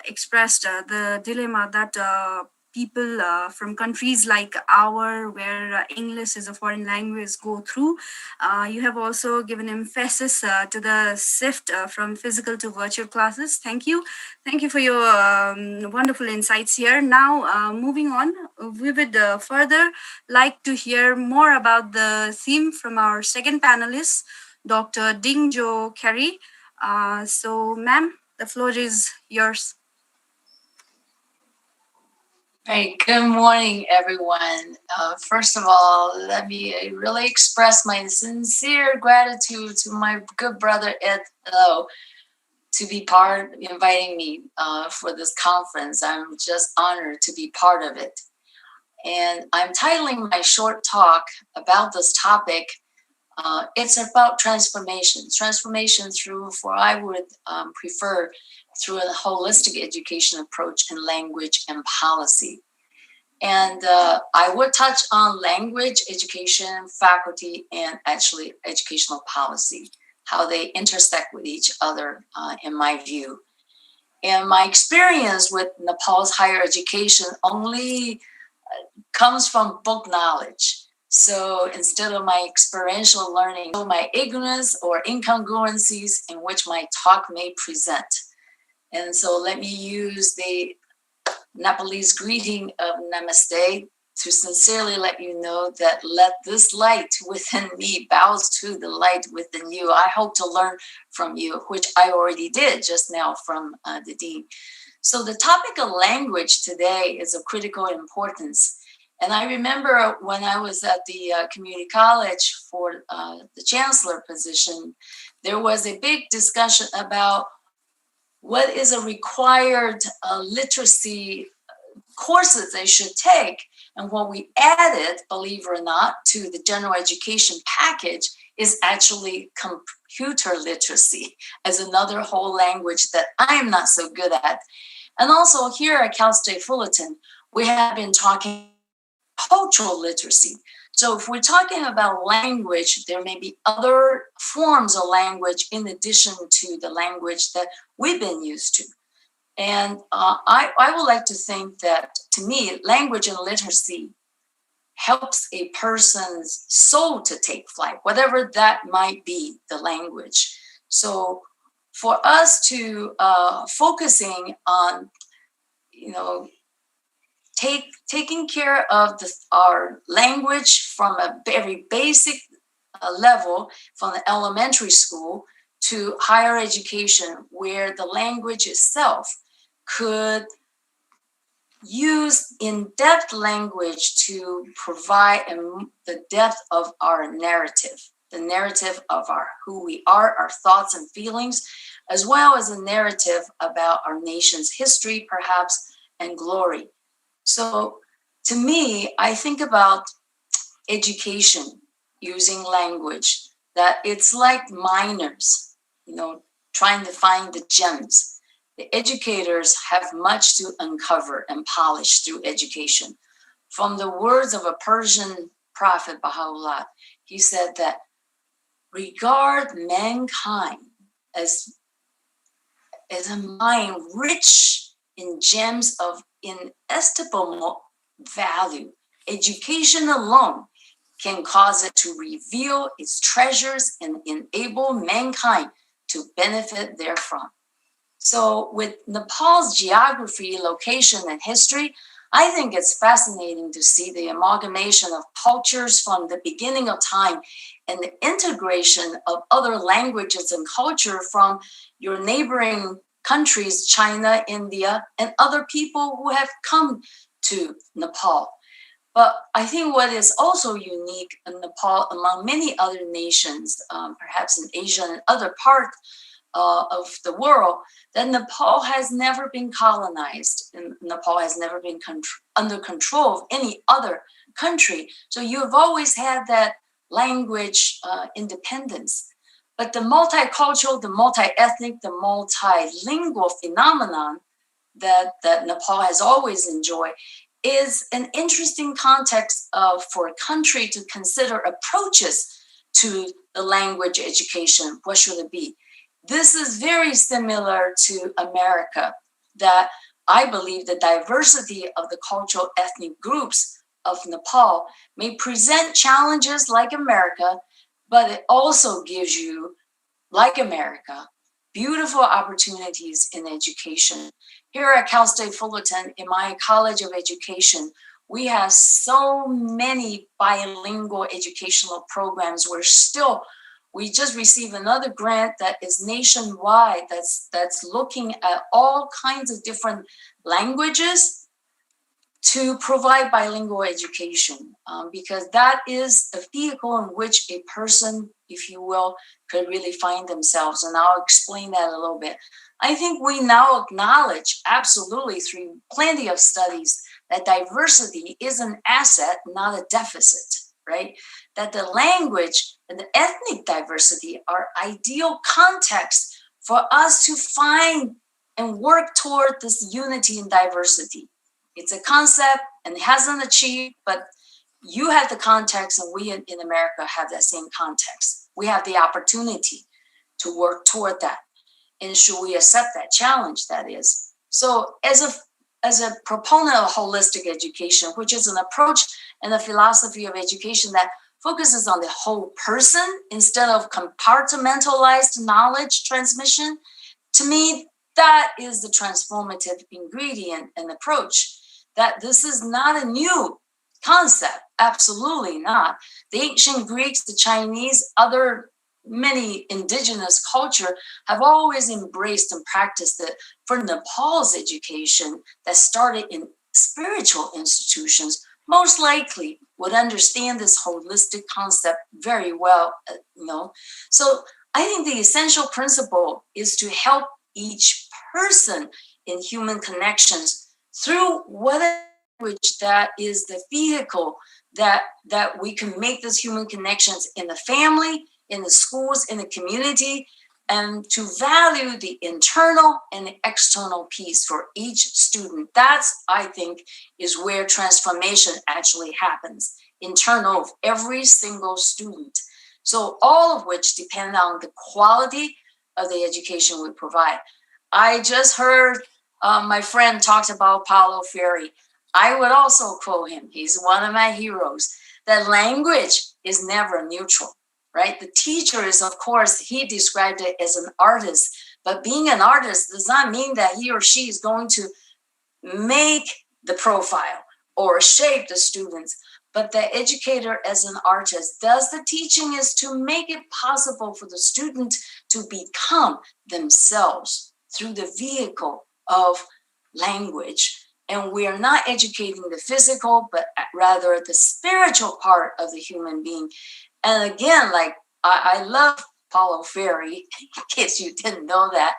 expressed the dilemma that people from countries like our, where English is a foreign language, go through. You have also given emphasis to the shift from physical to virtual classes. Thank you. Thank you for your wonderful insights here. Now, moving on, we would further like to hear more about the theme from our second panelist, Dr. Ding Jo Kerry. So, ma'am, the floor is yours. Hey, good morning, everyone. First of all, let me really express my sincere gratitude to my good brother Ed Lowe to be inviting me for this conference. I'm just honored to be part of it. And I'm titling my short talk about this topic. It's about transformation through, for I would prefer, through a holistic education approach in language and policy. And I would touch on language, education, faculty, and actually educational policy, how they intersect with each other in my view. And my experience with Nepal's higher education only comes from book knowledge. So instead of my experiential learning, my ignorance or incongruencies in which my talk may present. And so let me use the Nepalese greeting of Namaste to sincerely let you know that let this light within me bows to the light within you. I hope to learn from you, which I already did just now from the Dean. So the topic of language today is of critical importance. And I remember when I was at the community college for the chancellor position, there was a big discussion about what is a required literacy courses they should take. And what we added, believe it or not, to the general education package is actually computer literacy as another whole language that I'm not so good at. And also here at Cal State Fullerton, we have been talking cultural literacy. So if we're talking about language, there may be other forms of language in addition to the language that we've been used to. And I would like to think that, to me, language and literacy helps a person's soul to take flight, whatever that might be, the language. So for us to focusing on, taking care of our language from a very basic level, from the elementary school to higher education, where the language itself could use in-depth language to provide the depth of our narrative, the narrative of who we are, our thoughts and feelings, as well as a narrative about our nation's history, perhaps, and glory. So to me, I think about education using language, that it's like miners, trying to find the gems. The educators have much to uncover and polish through education. From the words of a Persian prophet, Baha'u'llah, he said that regard mankind as a mine rich in gems of inestimable value. Education alone can cause it to reveal its treasures and enable mankind to benefit therefrom. So with Nepal's geography, location, and history, I think it's fascinating to see the amalgamation of cultures from the beginning of time and the integration of other languages and culture from your neighboring countries, China, India, and other people who have come to Nepal. But I think what is also unique in Nepal among many other nations, perhaps in Asia and other parts of the world, that Nepal has never been colonized, and Nepal has never been under control of any other country. So you have always had that language independence. But the multicultural, the multi-ethnic, the multilingual phenomenon that Nepal has always enjoyed is an interesting context for a country to consider approaches to the language education. What should it be? This is very similar to America, that I believe the diversity of the cultural ethnic groups of Nepal may present challenges like America, but it also gives you, like America, beautiful opportunities in education. Here at Cal State Fullerton, in my College of Education, we have so many bilingual educational programs. We just received another grant that is nationwide, that's looking at all kinds of different languages to provide bilingual education, because that is the vehicle in which a person, if you will, could really find themselves. And I'll explain that a little bit. I think we now acknowledge absolutely through plenty of studies that diversity is an asset, not a deficit, right? That the language and the ethnic diversity are ideal contexts for us to find and work toward this unity and diversity. It's a concept and it hasn't achieved, but you have the context and we in America have that same context. We have the opportunity to work toward that. And should we accept that challenge, that is? So as a proponent of holistic education, which is an approach and a philosophy of education that focuses on the whole person instead of compartmentalized knowledge transmission, to me, that is the transformative ingredient and approach. That this is not a new concept, absolutely not. The ancient Greeks, the Chinese, many indigenous culture have always embraced and practiced it. For Nepal's education that started in spiritual institutions, most likely would understand this holistic concept very well, So I think the essential principle is to help each person in human connections through whatever language that is the vehicle that we can make those human connections in the family, in the schools, in the community, and to value the internal and the external piece for each student. That's, I think, is where transformation actually happens, internal of every single student. So all of which depend on the quality of the education we provide. I just heard my friend talked about Paulo Freire. I would also quote him. He's one of my heroes. That language is never neutral, right? The teacher is, of course, he described it as an artist, but being an artist does not mean that he or she is going to make the profile or shape the students, but the educator as an artist does the teaching is to make it possible for the student to become themselves through the vehicle of language. And we are not educating the physical, but rather the spiritual part of the human being. And again, like I love Paulo Freire, in case you didn't know that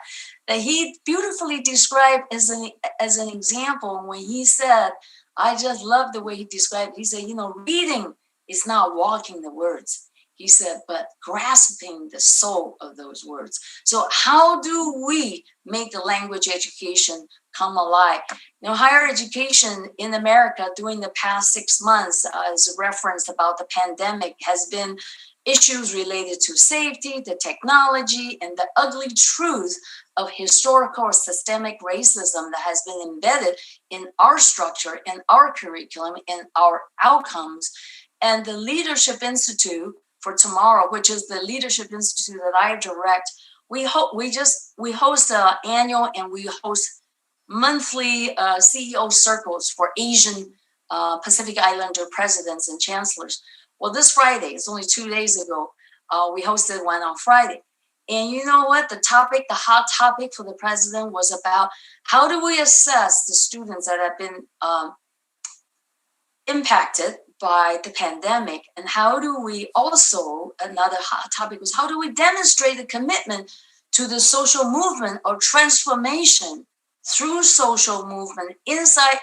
he beautifully described as an example when he said, I just love the way he described it. He said, reading is not walking the words. He said, but grasping the soul of those words. So how do we make the language education come alive? Higher education in America during the past 6 months, as referenced about the pandemic, has been issues related to safety, the technology, and the ugly truth of historical or systemic racism that has been embedded in our structure, in our curriculum, in our outcomes. And the Leadership Institute for Tomorrow, which is the Leadership Institute that I direct, we host an annual and we host monthly CEO circles for Asian Pacific Islander presidents and chancellors. Well, this Friday, it's only 2 days ago, we hosted one on Friday. And you know what? The hot topic for the president was about how do we assess the students that have been impacted by the pandemic, and how do we also, another hot topic was how do we demonstrate the commitment to the social movement or transformation through social movement inside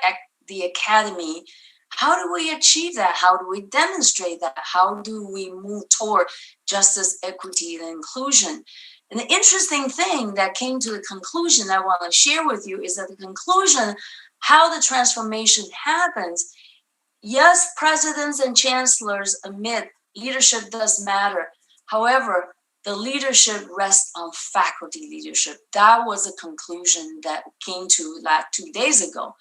the academy. How do we achieve that? How do we demonstrate that? How do we move toward justice, equity, and inclusion? And the interesting thing that came to the conclusion I want to share with you is that the conclusion, how the transformation happens. Yes, presidents and chancellors admit leadership does matter. However, the leadership rests on faculty leadership. That was a conclusion that came to 2 days ago.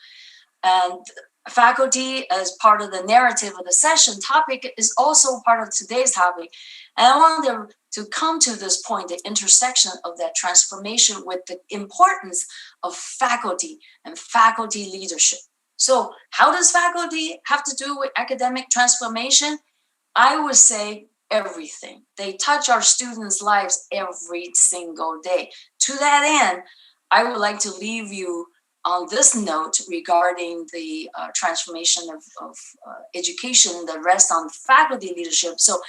And faculty, as part of the narrative of the session topic, is also part of today's topic. And I want to come to this point, the intersection of that transformation with the importance of faculty and faculty leadership. So how does faculty have to do with academic transformation? I would say everything. They touch our students' lives every single day. To that end, I would like to leave you on this note regarding the transformation of education that rests on faculty leadership. So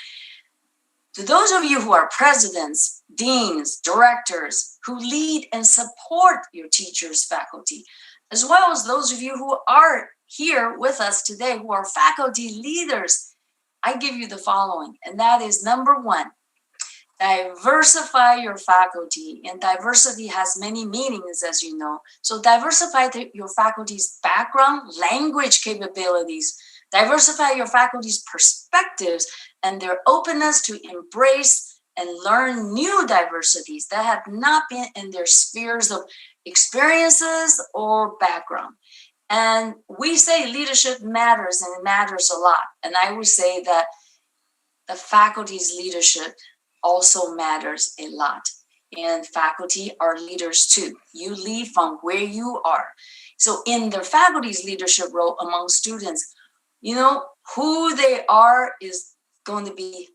to those of you who are presidents, deans, directors, who lead and support your teachers, faculty, as well as those of you who are here with us today, who are faculty leaders, I give you the following, and that is number one, diversify your faculty. And diversity has many meanings, as you know. So diversify your faculty's background, language capabilities, diversify your faculty's perspectives and their openness to embrace and learn new diversities that have not been in their spheres of experiences or background. And we say leadership matters, and it matters a lot. And I would say that the faculty's leadership also matters a lot. And faculty are leaders too. You lead from where you are. So in their faculty's leadership role among students, you know, who they are is going to be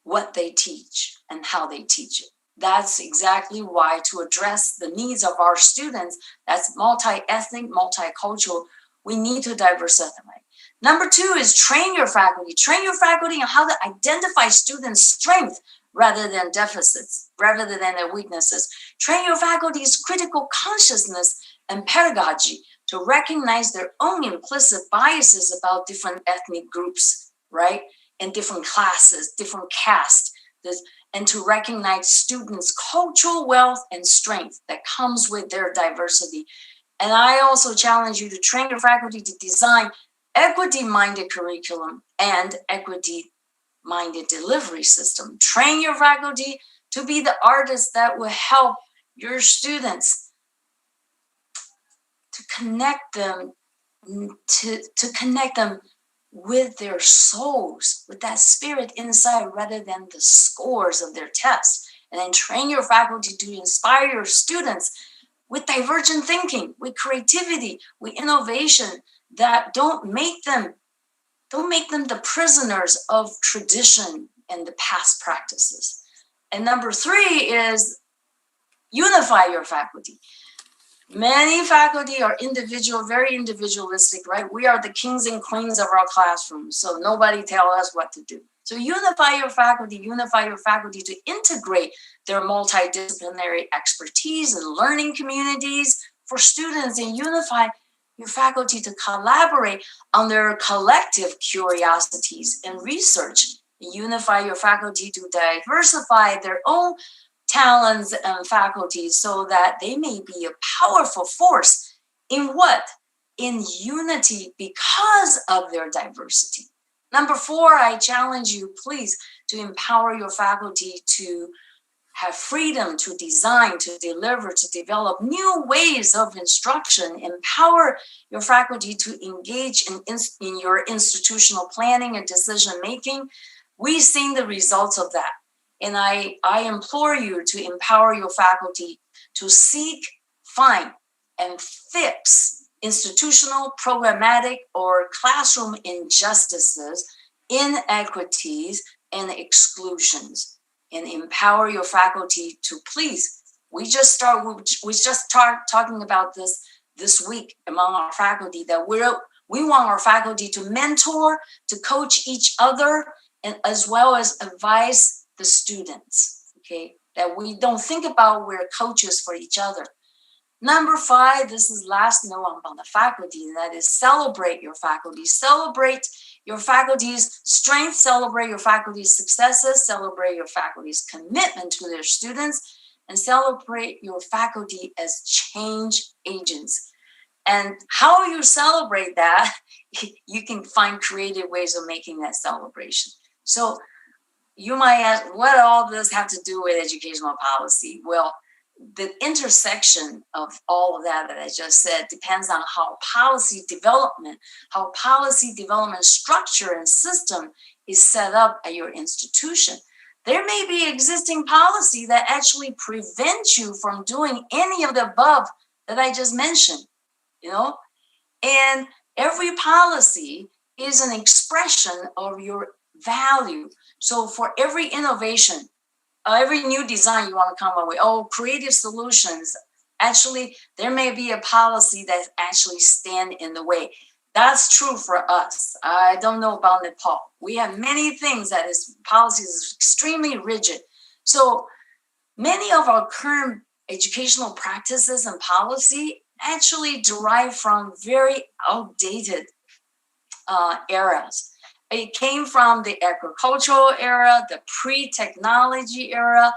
what they teach and how they teach it. That's exactly why, to address the needs of our students, that's multi-ethnic, multicultural, we need to diversify. Number two is train your faculty. Train your faculty on how to identify students' strengths rather than deficits, rather than their weaknesses. Train your faculty's critical consciousness and pedagogy to recognize their own implicit biases about different ethnic groups, right? And different classes, different castes, and to recognize students' cultural wealth and strength that comes with their diversity. And I also challenge you to train your faculty to design equity-minded curriculum and equity-minded delivery system. Train your faculty to be the artists that will help your students to connect them, to connect them with their souls, with that spirit inside, rather than the scores of their tests. And then train your faculty to inspire your students with divergent thinking, with creativity, with innovation, that don't make them the prisoners of tradition and the past practices. And number three is unify your faculty. Many faculty are very individualistic, right? We are the kings and queens of our classrooms, so nobody tell us what to do. So unify your faculty to integrate their multidisciplinary expertise and learning communities for students, and unify your faculty to collaborate on their collective curiosities and research. Unify your faculty to diversify their own talents and faculties so that they may be a powerful force in what? In unity because of their diversity. Number four, I challenge you, please, to empower your faculty to have freedom to design, to deliver, to develop new ways of instruction. Empower your faculty to engage in your institutional planning and decision making. We've seen the results of that. And I implore you to empower your faculty to seek, find, and fix institutional, programmatic, or classroom injustices, inequities, and exclusions. And empower your faculty to please. We just start talking about this week among our faculty, that we want our faculty to mentor, to coach each other, and as well as advise the students. Okay, that we don't think about we're coaches for each other. Number 5, this is last note on the faculty, and that is celebrate your faculty. Celebrate your faculty's strength, celebrate your faculty's successes, celebrate your faculty's commitment to their students, and celebrate your faculty as change agents. And how you celebrate that, you can find creative ways of making that celebration. So you might ask, what all this have to do with educational policy? Well, the intersection of all of that I just said depends on how policy development structure and system is set up at your institution. There may be existing policy that actually prevents you from doing any of the above that I just mentioned, and every policy is an expression of your value. So for every innovation, every new design you want to come up with, creative solutions, actually, there may be a policy that actually stand in the way. That's true for us. I don't know about Nepal. We have many things that is policy is extremely rigid. So many of our current educational practices and policy actually derive from very outdated eras. It came from the agricultural era, the pre-technology era,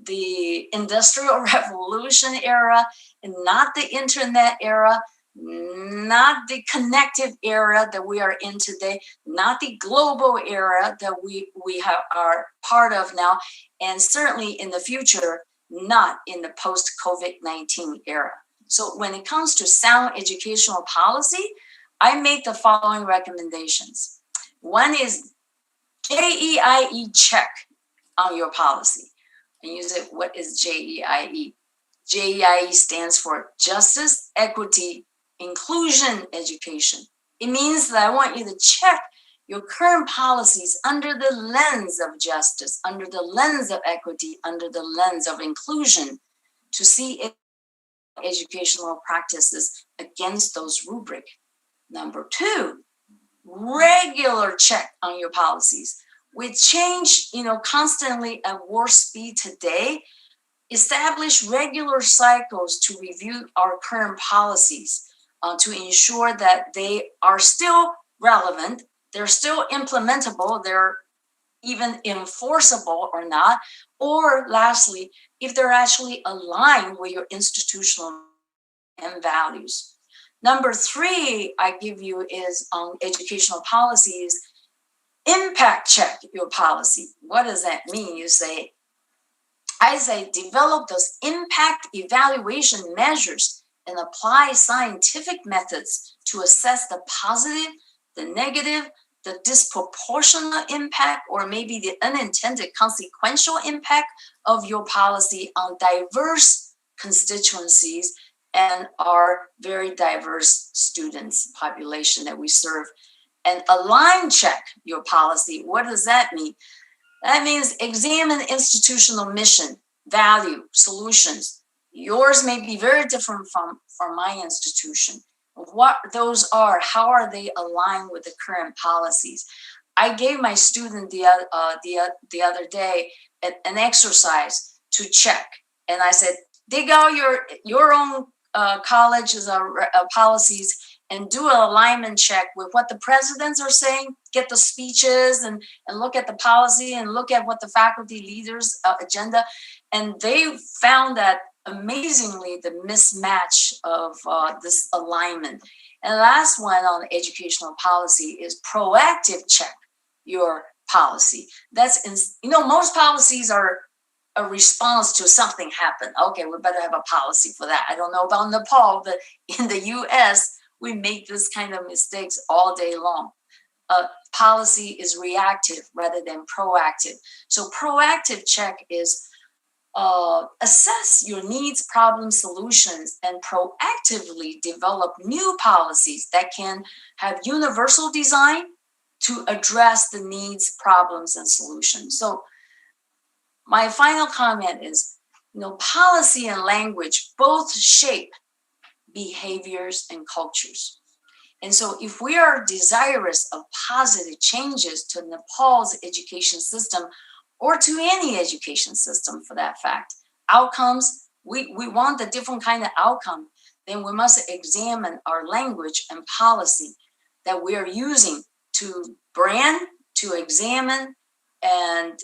the industrial revolution era, and not the internet era, not the connective era that we are in today, not the global era that we are part of now, and certainly in the future, not in the post-COVID-19 era. So when it comes to sound educational policy, I make the following recommendations. One is JEIE check on your policy. And you say, what is JEIE? JEIE stands for Justice, Equity, Inclusion Education. It means that I want you to check your current policies under the lens of justice, under the lens of equity, under the lens of inclusion, to see if educational practices against those rubric. Number 2, regular check on your policies. With change, constantly at warp speed today, establish regular cycles to review our current policies to ensure that they are still relevant, they're still implementable, they're even enforceable or not, or lastly, if they're actually aligned with your institutional and values. Number 3 I give you is on educational policies, impact check your policy. What does that mean? I say develop those impact evaluation measures and apply scientific methods to assess the positive, the negative, the disproportionate impact, or maybe the unintended consequential impact of your policy on diverse constituencies and our very diverse students population that we serve. And align check your policy. What does that mean? That means examine institutional mission, value, solutions. Yours may be very different from my institution. What those are, how are they aligned with the current policies? I gave my student the other day an exercise to check, and I said, dig out your own college's policies and do an alignment check with what the presidents are saying, get the speeches and look at the policy and look at what the faculty leaders' agenda. And they found that amazingly the mismatch of this alignment. And the last one on educational policy is proactive check your policy. That's, most policies are a response to something happened. Okay, we better have a policy for that. I don't know about Nepal, but in the US, we make this kind of mistakes all day long. Policy is reactive rather than proactive. So proactive check is assess your needs, problems, solutions, and proactively develop new policies that can have universal design to address the needs, problems, and solutions. So my final comment is, policy and language both shape behaviors and cultures. And so if we are desirous of positive changes to Nepal's education system, or to any education system for that fact. Outcomes, we want a different kind of outcome, then we must examine our language and policy that we are using to brand, to examine, and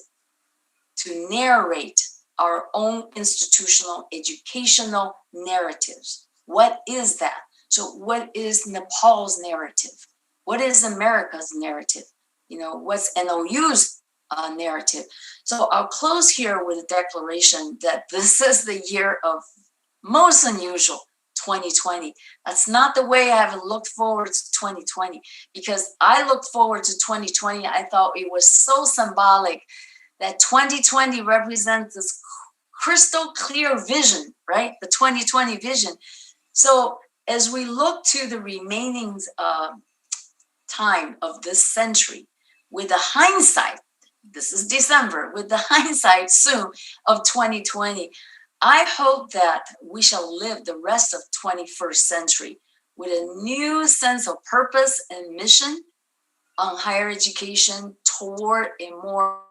to narrate our own institutional educational narratives. What is that? So what is Nepal's narrative? What is America's narrative? What's NOU's narrative? So I'll close here with a declaration that this is the year of most unusual 2020. That's not the way I have looked forward to 2020, because I looked forward to 2020. I thought it was so symbolic that 2020 represents this crystal clear vision, right? The 2020 vision. So as we look to the remaining time of this century, with the hindsight, this is December, with the hindsight soon of 2020, I hope that we shall live the rest of 21st century with a new sense of purpose and mission on higher education toward a more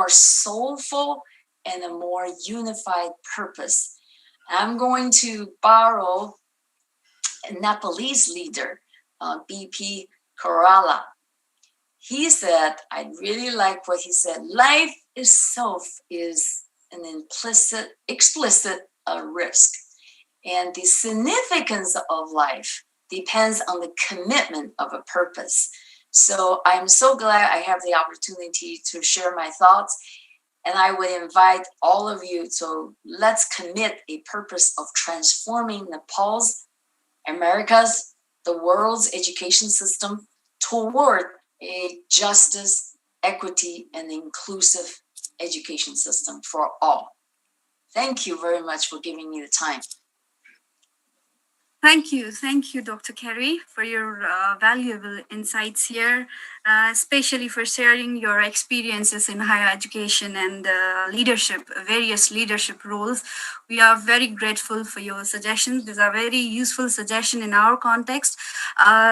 soulful and a more unified purpose. I'm going to borrow a Nepalese leader, BP Kerala. He said, I really like what he said, life itself is an explicit risk. And the significance of life depends on the commitment of a purpose. So I'm so glad I have the opportunity to share my thoughts. And I would invite all of you to let's commit a purpose of transforming Nepal's, America's, the world's education system toward a justice, equity, and inclusive education system for all. Thank you very much for giving me the time. Thank you, Dr. Carey, for your valuable insights here, especially for sharing your experiences in higher education and leadership, various leadership roles. We are very grateful for your suggestions. These are very useful suggestions in our context.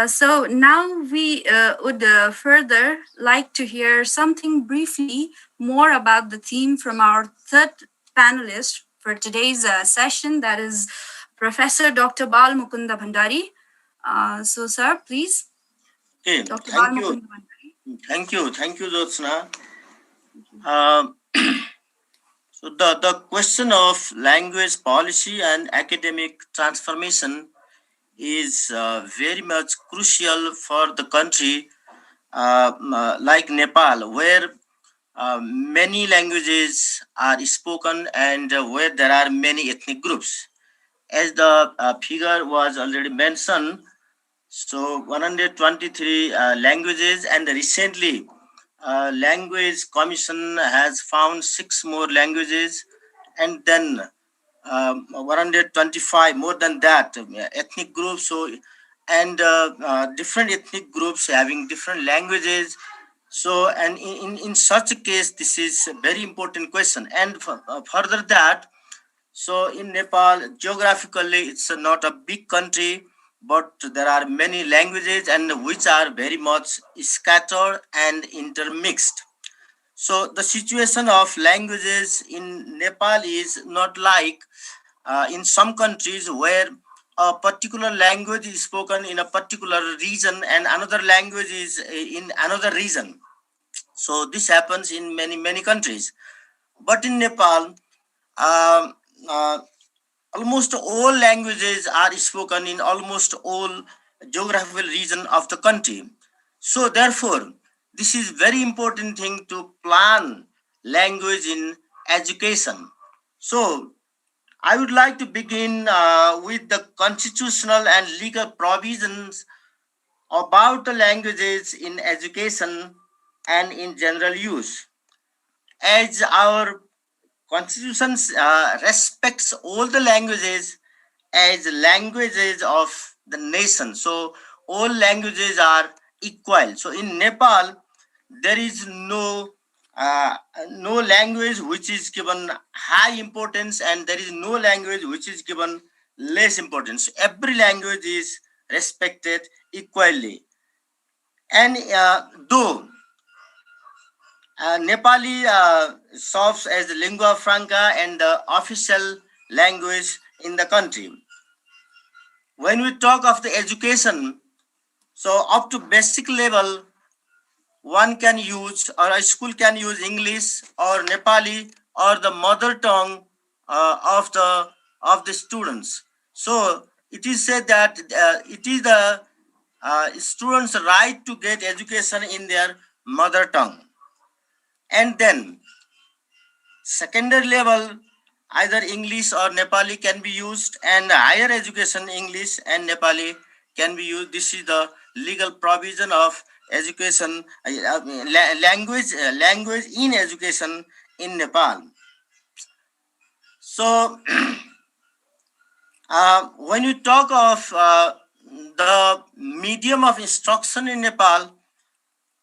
So now we would further like to hear something briefly more about the theme from our third panelist for today's session, that is Professor Dr. Bal Mukunda Bhandari. So, sir, please. Okay, Dr. thank Bal you. Mukunda Bhandari. Thank you, Jyotsna. So the question of language policy and academic transformation is very much crucial for the country like Nepal, where many languages are spoken and where there are many ethnic groups. As the figure was already mentioned, so 123 languages, and recently Language Commission has found 6 more languages, and then 125 more than that ethnic groups. So and different ethnic groups having different languages. So and in such a case, this is a very important question. And further that, so in Nepal, geographically, it's not a big country, but there are many languages and which are very much scattered and intermixed. So the situation of languages in Nepal is not like in some countries where a particular language is spoken in a particular region and another language is in another region. So this happens in many countries. But in Nepal, um, uh, almost all languages are spoken in almost all geographical region of the country. So therefore, this is very important thing to plan language in education. So I would like to begin with the constitutional and legal provisions about the languages in education and in general use. As our constitution respects all the languages as languages of the nation. So all languages are equal. So in Nepal, there is no language which is given high importance, and there is no language which is given less importance. Every language is respected equally. And though Nepali serves as the lingua franca and the official language in the country. When we talk of the education, so up to basic level, one can use or a school can use English or Nepali or the mother tongue of the students. So it is said that it is the students' right to get education in their mother tongue. And then secondary level, either English or Nepali can be used, and higher education English and Nepali can be used. This is the legal provision of education, language in education in Nepal. So when you talk of the medium of instruction in Nepal,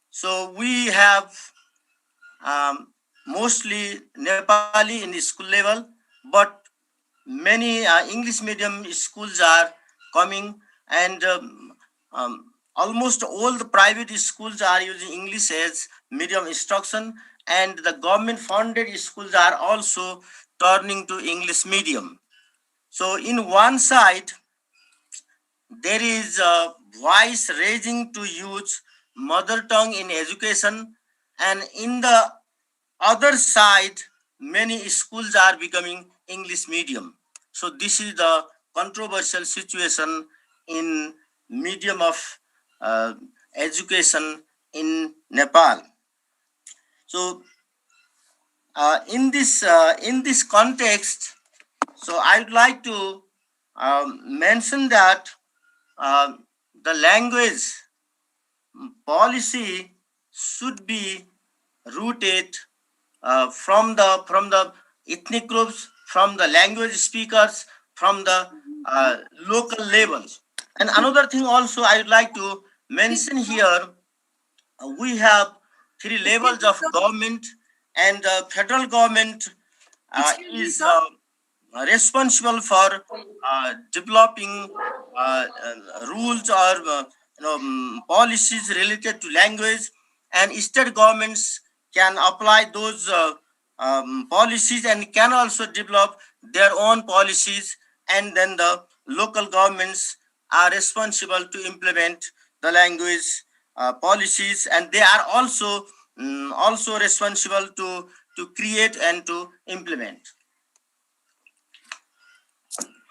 so we have mostly Nepali in the school level, but many English medium schools are coming, and almost all the private schools are using English as medium instruction, and the government funded schools are also turning to English medium. So in one side, there is a voice raising to use mother tongue in education, and in the other side, many schools are becoming English medium. So this is the controversial situation in medium of education in Nepal. So in this context, so I would like to mention that the language policy should be rooted from the ethnic groups, from the language speakers, from the local levels. And another thing also I would like to mention here, we have three levels of government, and the federal government is responsible for developing rules or policies related to language, and state governments can apply those policies and can also develop their own policies, and then the local governments are responsible to implement the language policies, and they are also responsible to create and to implement.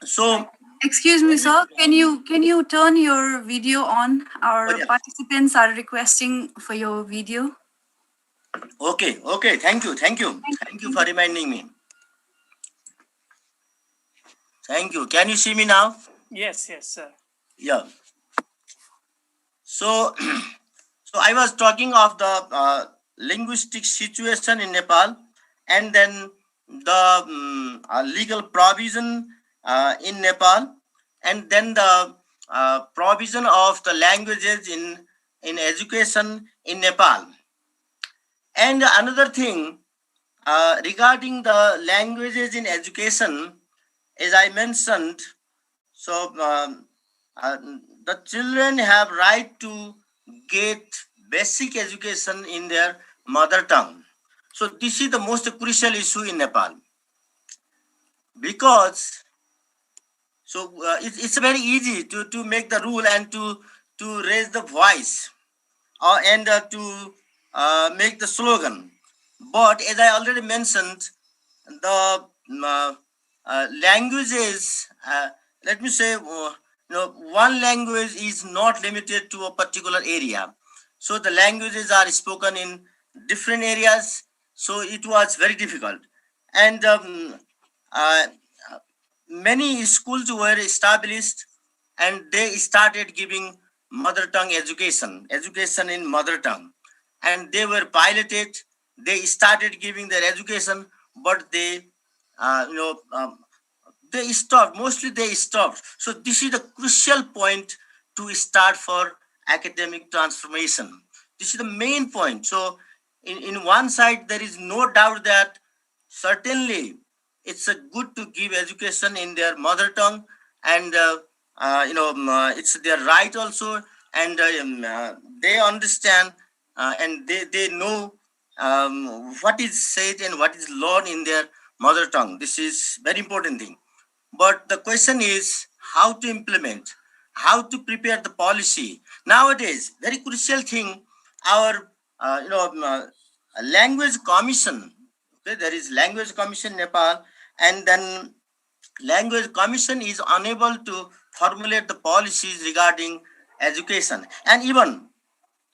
So Excuse me, sir. Can you turn your video on? Our yeah. participants are requesting for your video. Okay, thank you for reminding me. Thank you. Can you see me now? Yes, sir. Yeah. So so I was talking of the linguistic situation in Nepal, and then the legal provision in Nepal, and then the provision of the languages in education in Nepal. And another thing regarding the languages in education, as I mentioned, so uh, the children have right to get basic education in their mother tongue. So this is the most crucial issue in Nepal, because so it's very easy to make the rule and to raise the voice and to make the slogan. But as I already mentioned, the languages, let me say, one language is not limited to a particular area. So the languages are spoken in different areas. So it was very difficult. And uh, many schools were established, and they started giving mother tongue education in mother tongue, and they were piloted. They started giving their education, but uh, you know um, they stopped. Mostly they stopped. So this is the crucial point to start for academic transformation. This is the main point. So in one side, there is no doubt that certainly it's a good to give education in their mother tongue, and it's their right also, and they understand, and they know what is said and what is learned in their mother tongue. This is very important thing. But the question is how to implement, how to prepare the policy. Nowadays, very crucial thing, our language commission. Okay, there is language commission Nepal, and then language commission is unable to formulate the policies regarding education, and even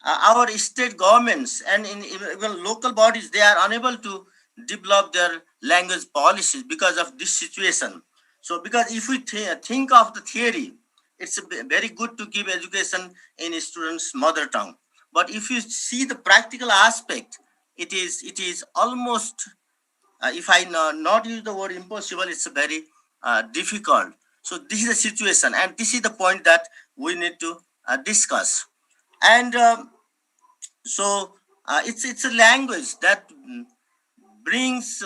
our state governments and even local bodies, they are unable to develop their language policies because of this situation. So because if we think of the theory, it's very good to give education in students mother tongue, but if you see the practical aspect, it is almost if I not use the word impossible, it's very difficult. So this is the situation, and this is the point that we need to discuss. And it's a language that brings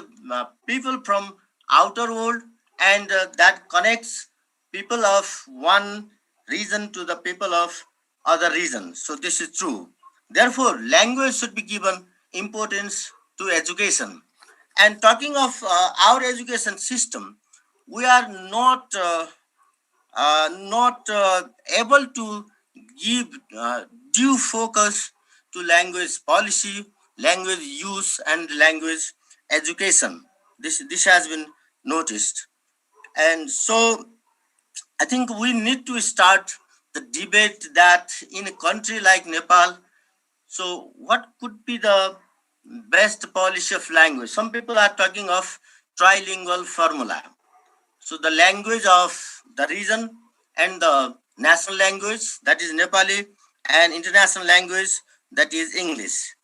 people from outer world, and that connects people of one region to the people of other region. So this is true. Therefore, language should be given importance to education. And talking of our education system, we are not able to give due focus to language policy, language use, and language education. This has been noticed, and so I think we need to start the debate that in a country like Nepal, so what could be the best policy of language? Some people are talking of trilingual formula. So the language of the region and the national language, that is Nepali, and international language, that is English.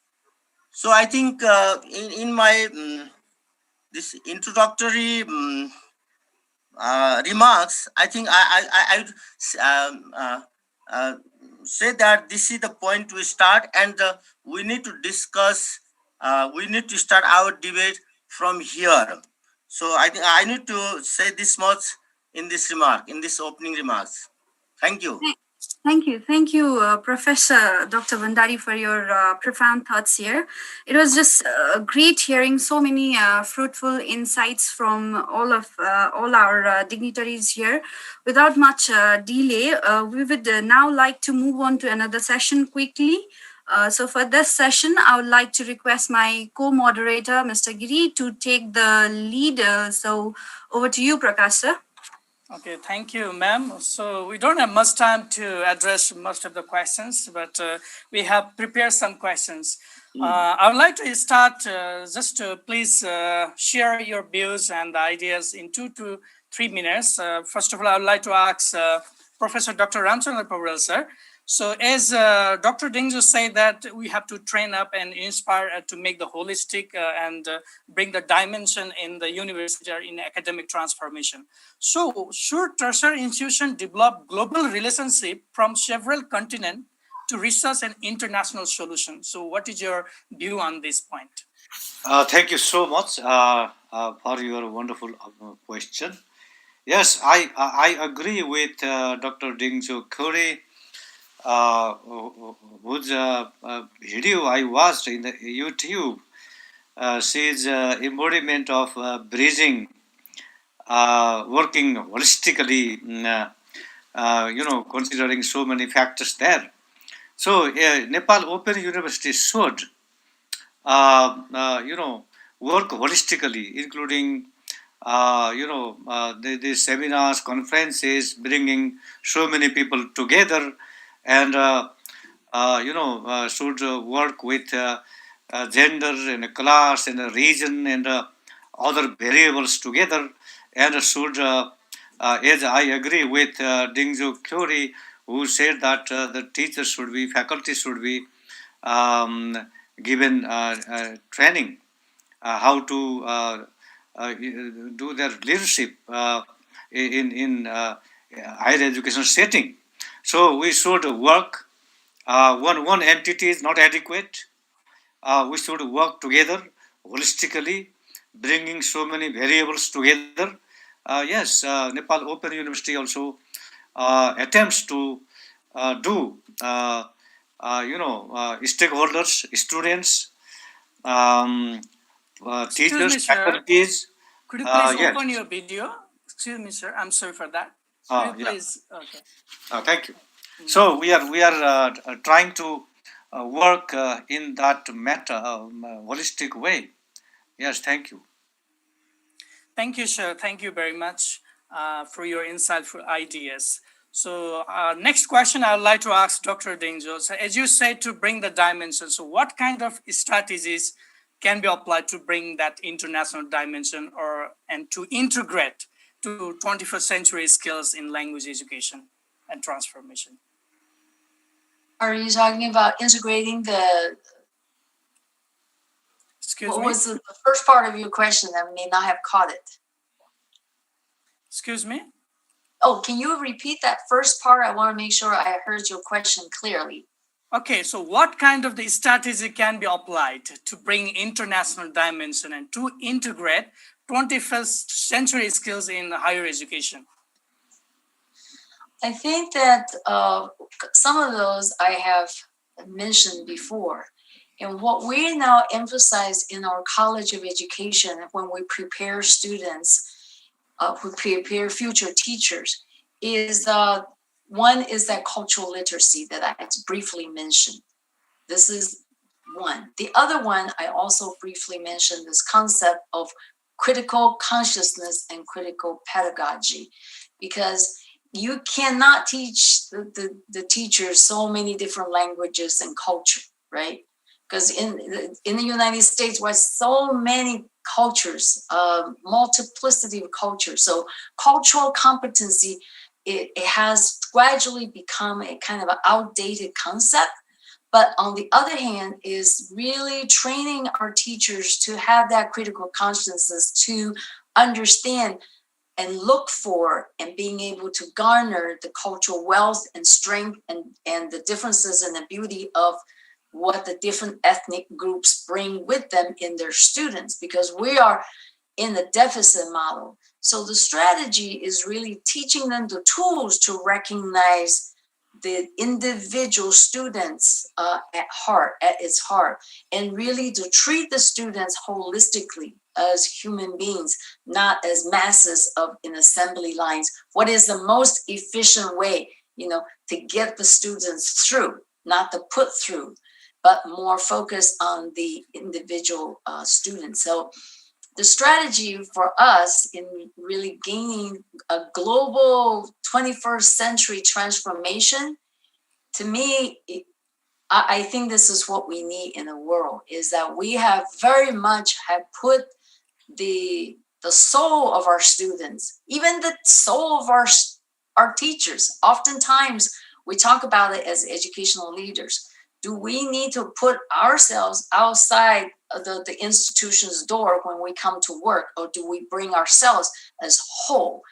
So I think in my this introductory remarks, I think I would uh, say that this is the point we start, and we need to discuss. We need to start our debate from here. So I think I need to say this much in this remark, in this opening remarks. Thank you. Thank you, Professor Dr. Bandari, for your profound thoughts here. It was just great hearing so many fruitful insights from all our dignitaries here. Without much delay, we would now like to move on to another session quickly. So for this session, I would like to request my co-moderator, Mr. Giri, to take the lead. So over to you, Prakash sir. Okay, thank you, ma'am. So we don't have much time to address most of the questions, but we have prepared some questions. I would like to start just to please share your views and ideas in 2 to 3 minutes. First of all, I would like to ask Professor Dr. Ramchandra Pavel, sir. So as Dr. Dingju said that we have to train up and inspire to make the holistic and bring the dimension in the university or in academic transformation. So should tertiary institution develop global relationship from several continents to research and international solutions? So what is your view on this point? Thank you so much for your wonderful question. Yes, I agree with Dr. Dingju Khore, whose video I watched in the YouTube. She's embodiment of bridging, working holistically, considering so many factors there. So Nepal Open University should, work holistically, including, the seminars, conferences, bringing so many people together, and should work with gender and class and region and other variables together, and should, as I agree with Dingju Kyori, who said that the teachers should be, faculty should be given training how to do their leadership in higher education setting. So we should work. One entity is not adequate. We should work together holistically, bringing so many variables together. Yes, Nepal Open University also attempts to do, stakeholders, students, Excuse me, teachers, sir. faculties. Could you please Yes. open your video? Excuse me, sir. I'm sorry for that. Could Oh, you yeah. please? Okay. Thank you. So we are trying to work in that holistic way. Yes, thank you. Thank you, sir. Thank you very much for your insightful ideas. So next question I would like to ask Dr. Dingjo. So as you said, to bring the dimension, so what kind of strategies can be applied to bring that international dimension and to integrate to 21st century skills in language education and transformation? Are you talking about integrating the? Excuse what me? was the first part of your question? I may not have caught it. Excuse me? Oh, can you repeat that first part? I want to make sure I heard your question clearly. Okay, so what kind of the strategy can be applied to bring international dimension and to integrate 21st century skills in higher education? I think that some of those I have mentioned before. And what we now emphasize in our College of Education when we prepare students, who prepare future teachers, is one is that cultural literacy that I briefly mentioned. This is one. The other one, I also briefly mentioned this concept of critical consciousness and critical pedagogy, because you cannot teach the teachers so many different languages and culture, right? Because in the United States, with so many cultures, multiplicity of cultures, so cultural competency, it has gradually become a kind of an outdated concept. But on the other hand, is really training our teachers to have that critical consciousness to understand and look for and being able to garner the cultural wealth and strength and the differences and the beauty of what the different ethnic groups bring with them in their students, because we are in the deficit model. So the strategy is really teaching them the tools to recognize the individual students at its heart, and really to treat the students holistically as human beings, not as masses of in assembly lines. What is the most efficient way, to get the students through, not to put through, but more focus on the individual students. So the strategy for us in really gaining a global 21st century transformation, to me, I think this is what we need in the world, is that we have very much have put the soul of our students, even the soul of our teachers. Oftentimes we talk about it as educational leaders. Do we need to put ourselves outside of the institution's door when we come to work, or do we bring ourselves as whole?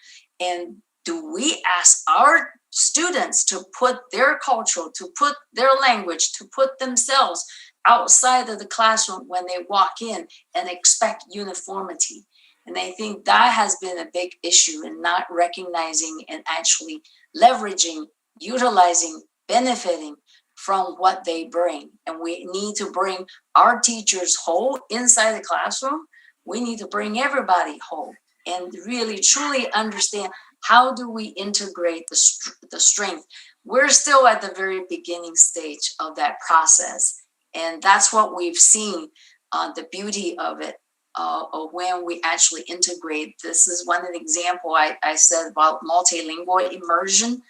And do we ask our students to put their culture, to put their language, to put themselves outside of the classroom when they walk in and expect uniformity? And I think that has been a big issue in not recognizing and actually leveraging, utilizing, benefiting from what they bring. And we need to bring our teachers whole inside the classroom. We need to bring everybody whole and really truly understand, how do we integrate the strength? We're still at the very beginning stage of that process. And that's what we've seen, the beauty of it, of when we actually integrate. This is one example I said about multilingual immersion,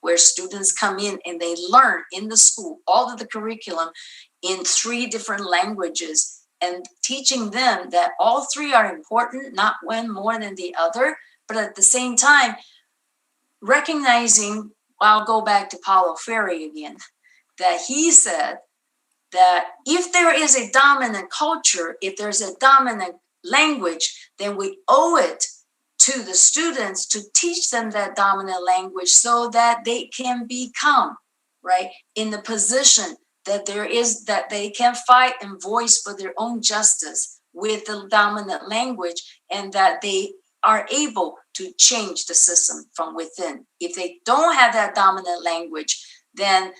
where students come in and they learn in the school all of the curriculum in 3 different languages, and teaching them that all 3 are important, not one more than the other, but at the same time, recognizing, I'll go back to Paulo Freire again, that he said that if there is a dominant culture, if there's a dominant language, then we owe it to the students to teach them that dominant language so that they can become, right, in the position that that they can fight and voice for their own justice with the dominant language, and that they are able to change the system from within. If they don't have that dominant language, then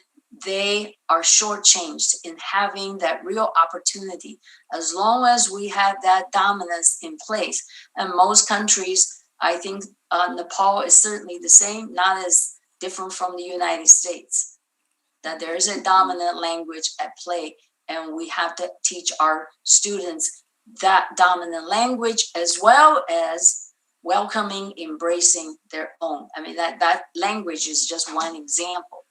they are shortchanged in having that real opportunity. As long as we have that dominance in place, and most countries, I think Nepal is certainly the same, not as different from the United States, that there is a dominant language at play, and we have to teach our students that dominant language as well as welcoming, embracing their own. I mean, that language is just one example.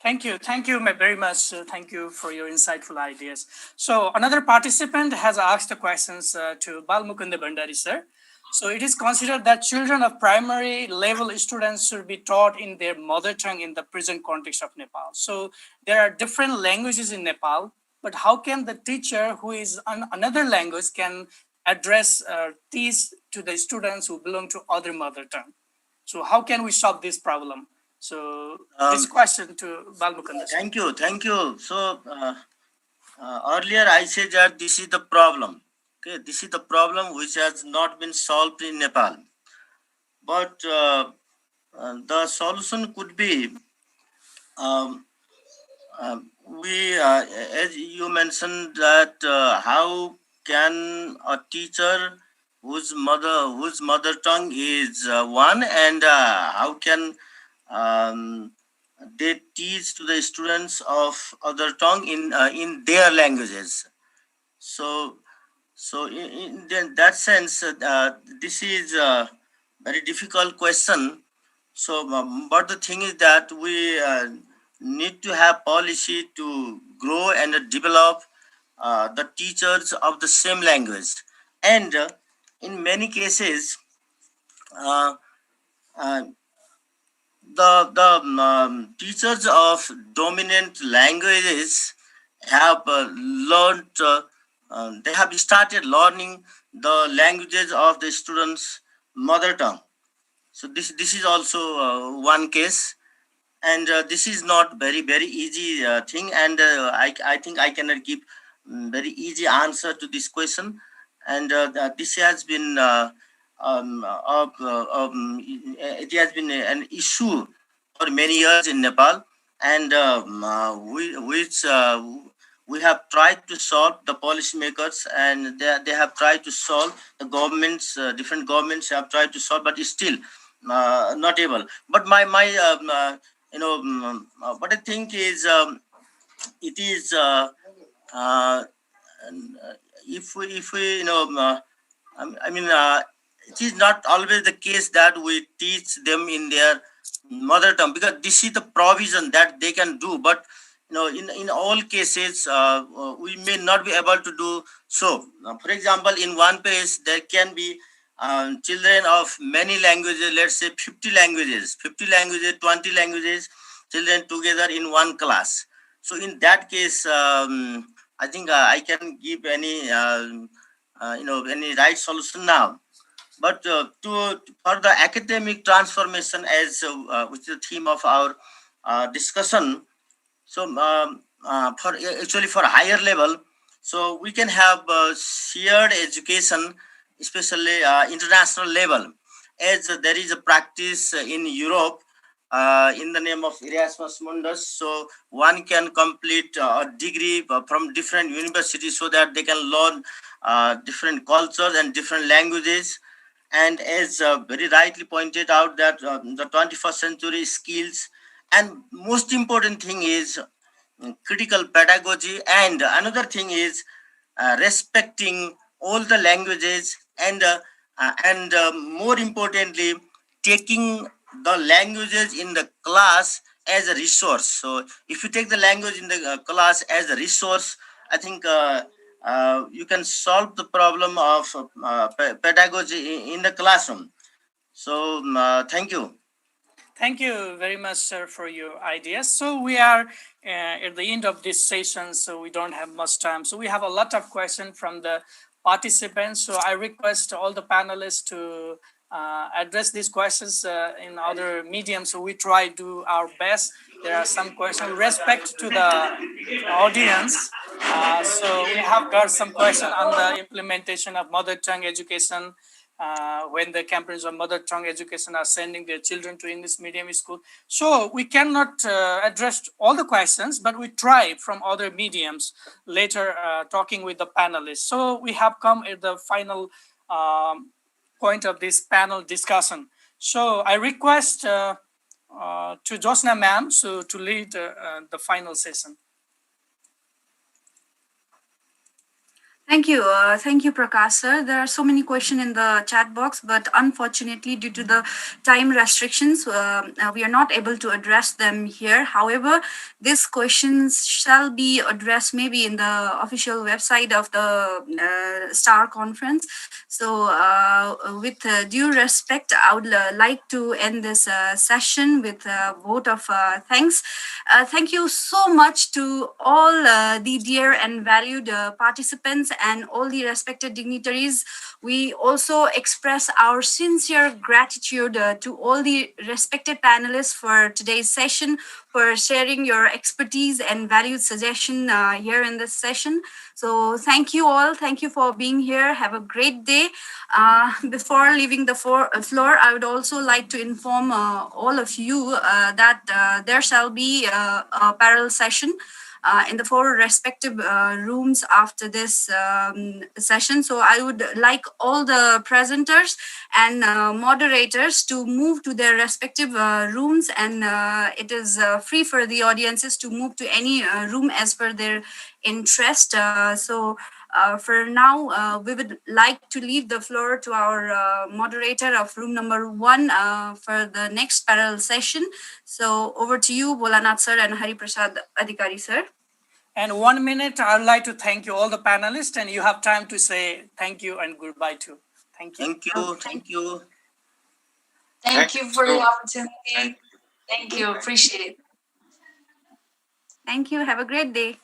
Thank you very much. Thank you for your insightful ideas. So another participant has asked the questions to Balmukunda Bandari sir. So it is considered that children of primary level students should be taught in their mother tongue in the present context of Nepal. So there are different languages in Nepal, but how can the teacher who is on another language can address these to the students who belong to other mother tongue? So how can we solve this problem? So this question to Balmukunda. Thank you. So earlier I said that this is the problem. Okay, this is the problem which has not been solved in Nepal. But the solution could be as you mentioned that how can a teacher whose mother tongue is one, and how can they teach to the students of other tongue in their languages. So in that sense, this is a very difficult question. So, but the thing is that we need to have policy to grow and develop the teachers of the same language. And in many cases, uh, uh, the teachers of dominant languages have learned. They have started learning the languages of the students' mother tongue. So this is also one case, and this is not very easy thing, and I think I cannot give very easy answer to this question, and this has been it has been an issue for many years in Nepal, and we have tried to solve, the policymakers, and they have tried to solve, the governments, different governments have tried to solve, but still not able. But my what I think is it is if we I mean it is not always the case that we teach them in their mother tongue, because this is the provision that they can do. But in all cases we may not be able to do so. For example, in one place there can be children of many languages, let's say 50 languages, 20 languages, children together in one class. So in that case, I think I can give any any right solution now. But for the academic transformation, as which is the theme of our discussion, so for actually for higher level, so we can have shared education, especially international level, as there is a practice in Europe in the name of Erasmus Mundus. So one can complete a degree from different universities so that they can learn different cultures and different languages. And as very rightly pointed out, that the 21st century skills, and most important thing is critical pedagogy, and another thing is respecting all the languages, and more importantly, taking the languages in the class as a resource. So if you take the language in the class as a resource, I think you can solve the problem of pedagogy in the classroom. So thank you. Thank you very much, sir, for your ideas. So we are at the end of this session, so we don't have much time. So we have a lot of questions from the participants. So I request all the panelists to address these questions in other mediums. So we try to do our best. There are some questions. Respect to the audience. So we have got some questions on the implementation of mother tongue education when the campaigns of mother tongue education are sending their children to English medium school. So we cannot address all the questions, but we try from other mediums later talking with the panelists. So we have come at the final point of this panel discussion. So I request to Josna ma'am to lead the final session. Thank you, Prakash sir. There are so many questions in the chat box, but unfortunately, due to the time restrictions, we are not able to address them here. However, these questions shall be addressed maybe in the official website of the STAR conference. So, with due respect, I would like to end this session with a vote of thanks. Thank you so much to all the dear and valued participants and all the respected dignitaries. We also express our sincere gratitude to all the respected panelists for today's session, for sharing your expertise and valued suggestion here in this session. So thank you all. Thank you for being here. Have a great day. Before leaving the floor, I would also like to inform all of you that there shall be a parallel session in the 4 respective rooms after this session. So I would like all the presenters and moderators to move to their respective rooms, and it is free for the audiences to move to any room as per their interest. For now, we would like to leave the floor to our moderator of room number 1 for the next parallel session. So over to you, Bolanath sir and Hari Prasad Adhikari sir. And 1 minute, I would like to thank you all the panelists, and you have time to say thank you and goodbye too. Thank you. Thank you. Thank you. Thank you for the opportunity. Thank you. Appreciate it. Thank you. Have a great day.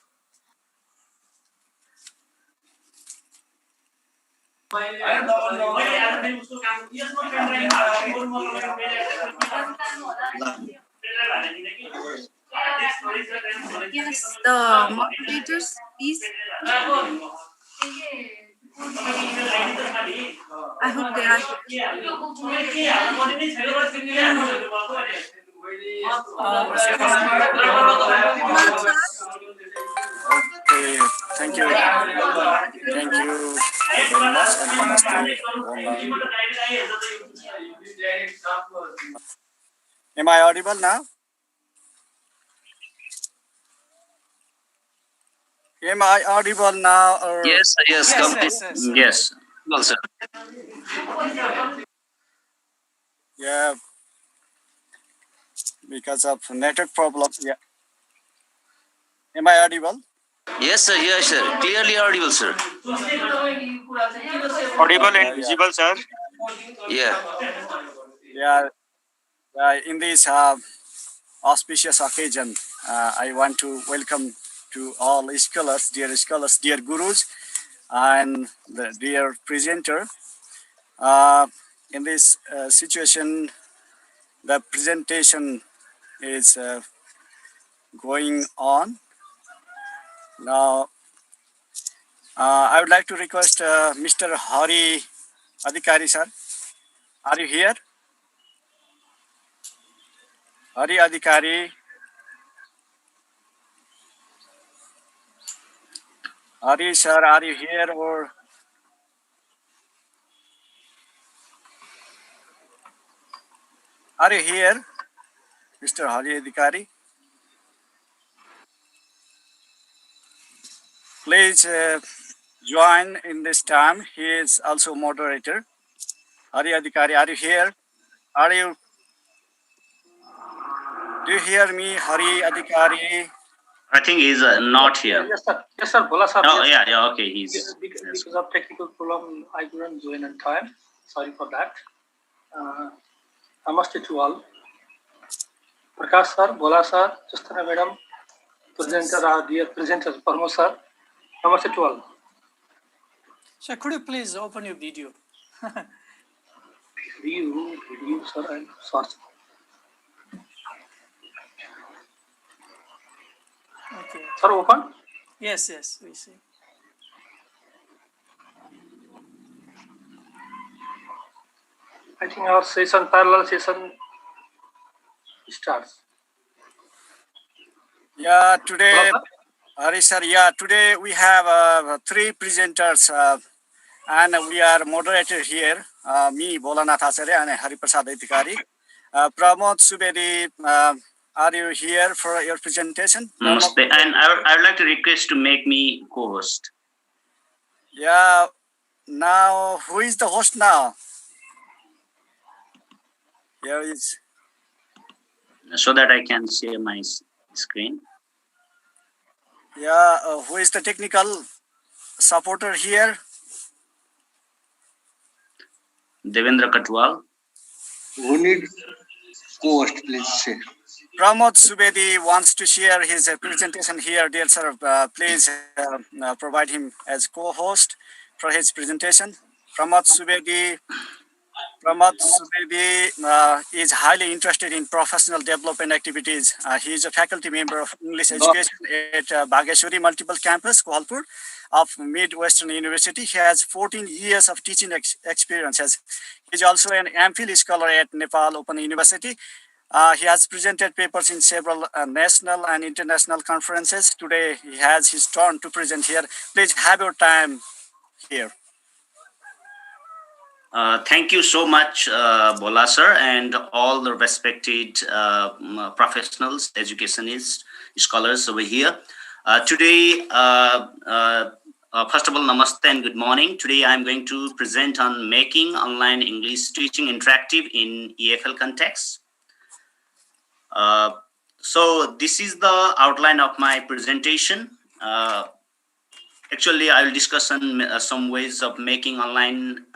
Yes, the moderators, please. I hope they are Okay, thank you. Thank you very much and namaste online. Am I audible now? Am I audible now? Or? Yes, yes, yes. Well, sir. Yeah, because of network problem. Yeah. Am I audible? Yes, sir. Clearly audible, sir. Audible and visible, sir. Yeah. Yeah. In this auspicious occasion, I want to welcome to all scholars, dear gurus, and the dear presenter. In this situation, the presentation is going on. Now, I would like to request Mr. Hari Adhikari, sir. Are you here? Hari Adhikari. Hari, sir, are you here or? Are you here, Mr. Hari Adhikari? Please join in this time. He is also moderator. Hari Adhikari, are you here? Do you hear me, Hari Adhikari? I think he's not here. Yes, sir. Yes, sir. Bola, sir. Oh, Yes. yeah, okay. He's Because of technical problem, I couldn't join in time. Sorry for that. Namaste to all. Prakash sir, Bola sir, Justana madam, presenter, dear presenters, Parmo sir. Namaste to all. Sir, could you please open your video? Video, sir, and source. Okay. Sir, open? Yes, we see. I think our session, parallel session starts. Yeah, today, Hello, Hari sir, yeah, today we have three presenters and we are moderator here. Me, Bolanath Acharya and Hariprasad Adhikari. Pramod Subedi, are you here for your presentation? Namaste. And I would like to request to make me co-host Yeah, now who is the host now? Here is, so that I can share my screen. yeah, who is the technical supporter here? Devendra Katwal. Who needs co-host, please say. Pramod Subedi wants to share his presentation here. Dear sir, please provide him as co-host for his presentation. Pramod Subedi is highly interested in professional development activities. He is a faculty member of English education at Bageshwari Multiple Campus, Kohalpur of Midwestern University. He has 14 years of teaching experience. He is also an MPhil scholar at Nepal Open University. He has presented papers in several national and international conferences. Today, he has his turn to present here. Please have your time here. Thank you so much, Bola sir, and all the respected professionals, educationists, scholars over here. Today, first of all, namaste and good morning. Today, I'm going to present on making online English teaching interactive in EFL context. So this is the outline of my presentation. Actually, I will discuss on some ways of making online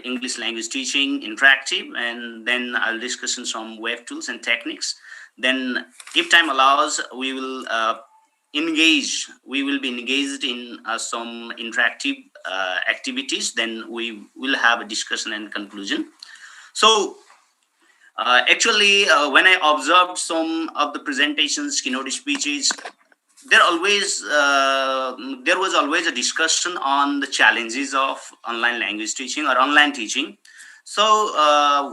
English language teaching interactive, and then I'll discuss on some web tools and techniques. Then, if time allows, we will be engaged in some interactive activities. Then we will have a discussion and conclusion. So, actually, when I observed some of the presentations, keynote speeches, there was always a discussion on the challenges of online language teaching or online teaching. So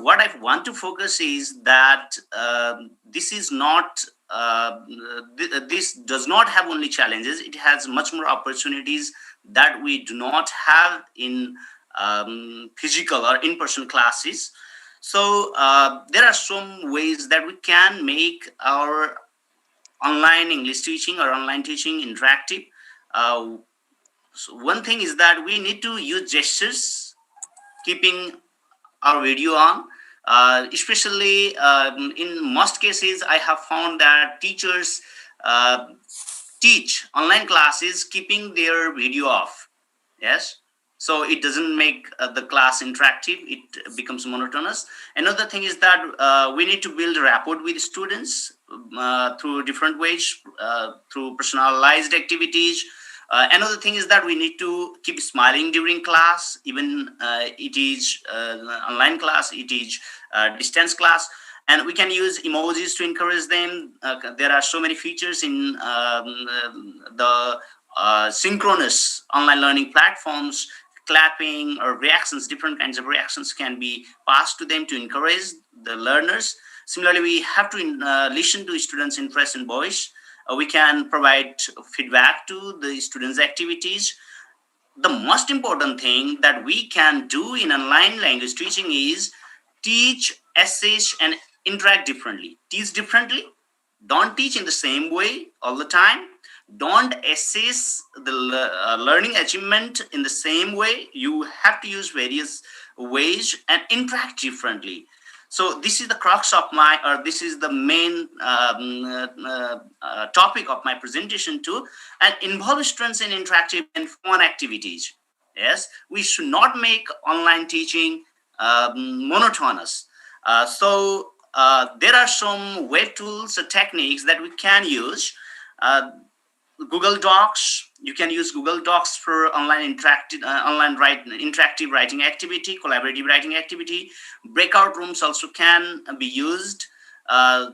what I want to focus is that this is not this does not have only challenges. It has much more opportunities that we do not have in physical or in-person classes. So there are some ways that we can make our online English teaching or online teaching interactive. So one thing is that we need to use gestures, keeping our video on. Especially in most cases, I have found that teachers teach online classes keeping their video off. Yes. So it doesn't make the class interactive. It becomes monotonous. Another thing is that we need to build rapport with students through different ways, through personalized activities. Another thing is that we need to keep smiling during class, even it is online class, it is distance class. And we can use emojis to encourage them. There are so many features in the synchronous online learning platforms. Clapping or reactions, different kinds of reactions can be passed to them to encourage the learners. Similarly, we have to listen to students' interest and voice. We can provide feedback to the students' activities. The most important thing that we can do in online language teaching is teach, assess, and interact differently. Teach differently. Don't teach in the same way all the time. Don't assess the learning achievement in the same way. You have to use various ways and interact differently. So this is the crux of this is the main topic of my presentation too, and involve students in interactive and fun activities. Yes, we should not make online teaching monotonous. So there are some web tools or techniques that we can use. Google Docs. You can use Google Docs for online interactive writing activity, collaborative writing activity. Breakout rooms also can be used.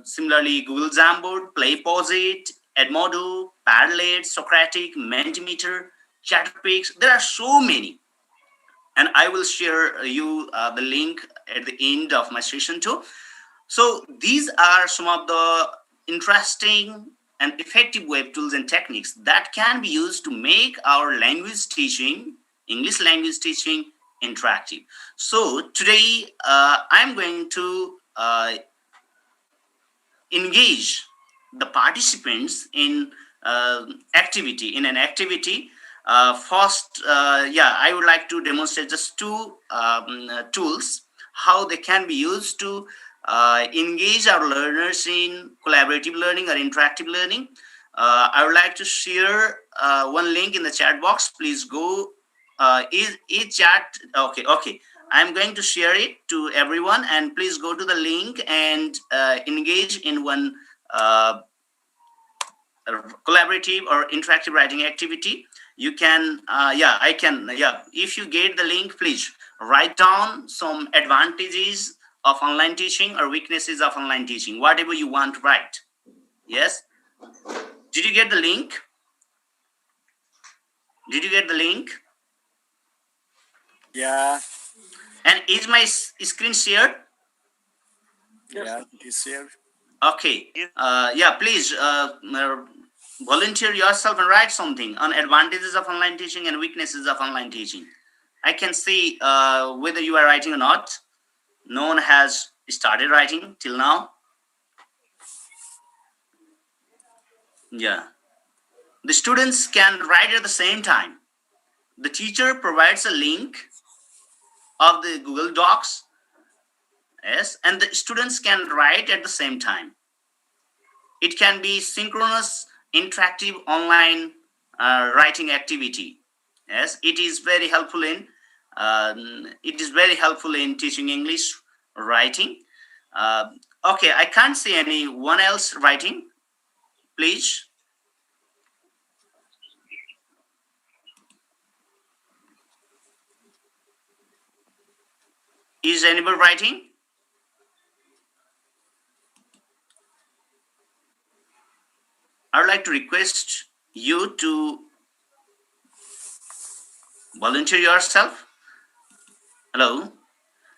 Similarly, Google Jamboard, Play Pause It, Edmodo, Padlet, Socratic, Mentimeter, Chatterpix. There are so many. and I will share you the link at the end of my session too. So these are some of the interesting and effective web tools and techniques that can be used to make our language teaching, English language teaching, interactive. So today I'm going to engage the participants in an activity. First, I would like to demonstrate just two tools, how they can be used to engage our learners in collaborative learning or interactive learning. I would like to share one link in the chat box. Please go. Is chat okay? I'm going to share it to everyone, and please go to the link and engage in one collaborative or interactive writing activity. You can, if you get the link, please write down some advantages of online teaching or weaknesses of online teaching, whatever you want to write. Yes? Did you get the link? Did you get the link? Yeah. And is my screen shared? Yeah, it is shared. Okay. Please volunteer yourself and write something on advantages of online teaching and weaknesses of online teaching. I can see whether you are writing or not. No one has started writing till now. Yeah. The students can write at the same time. The teacher provides a link of the Google Docs. Yes, and the students can write at the same time. It can be synchronous, interactive online writing activity. Yes, it is very helpful in teaching English writing. Okay, I can't see anyone else writing. Please. Is anybody writing? I would like to request you to volunteer yourself. Hello?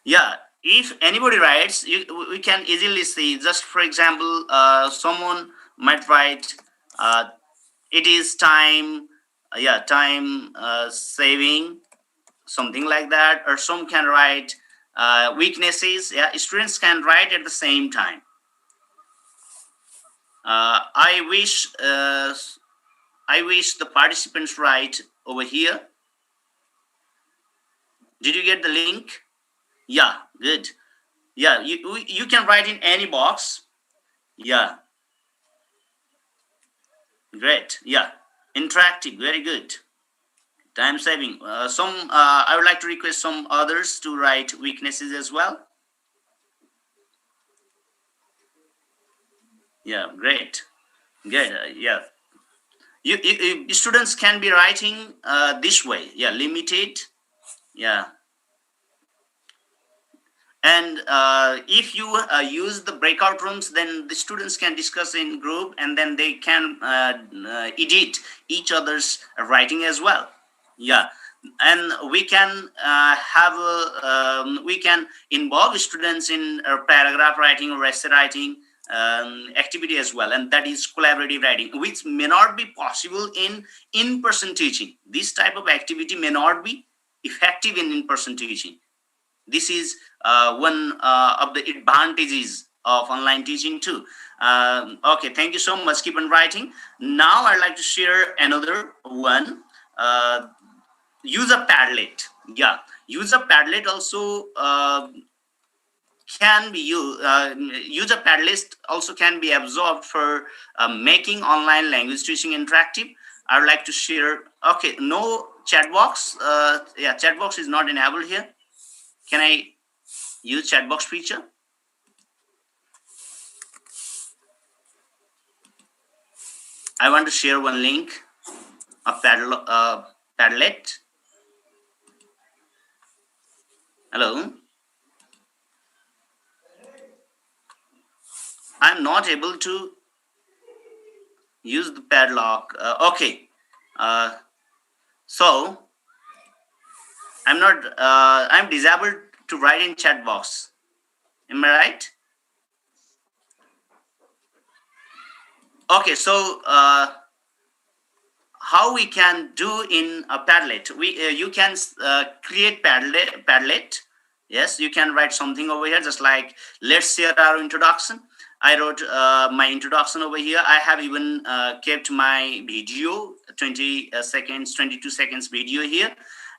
Yeah, if anybody writes, we can easily see. Just for example, someone might write, it is time, time saving, something like that. Or some can write weaknesses. Yeah, students can write at the same time. I wish the participants write over here. Did you get the link? Yeah, good. Yeah, you can write in any box. Yeah. Great. Yeah. Interactive. Very good. Time saving. I would like to request some others to write weaknesses as well. Yeah. Great. Good. Yeah. You students can be writing this way. Yeah. Limited. Yeah. And if you use the breakout rooms, then the students can discuss in group, and then they can edit each other's writing as well. Yeah, and we can we can involve students in paragraph writing or essay writing activity as well, and that is collaborative writing, which may not be possible in in-person teaching. This type of activity may not be effective in in-person teaching. This is one of the advantages of online teaching too. Okay, thank you so much. Keep on writing. Now I'd like to share another one. Use a Padlet. Yeah, use a Padlet also can be used. Use a Padlet also can be absorbed for making online language teaching interactive. I would like to share. Okay, no chat box. Chat box is not enabled here. Can I use chat box feature? I want to share one link of Padlet. Hello. I'm not able to use the padlock. Okay. So I'm not. I'm disabled to write in chat box. Am I right? Okay, so how we can do in a Padlet? You can create Padlet. Yes, you can write something over here, just like let's share our introduction. I wrote my introduction over here. I have even kept my video, 20 seconds, 22 seconds video here.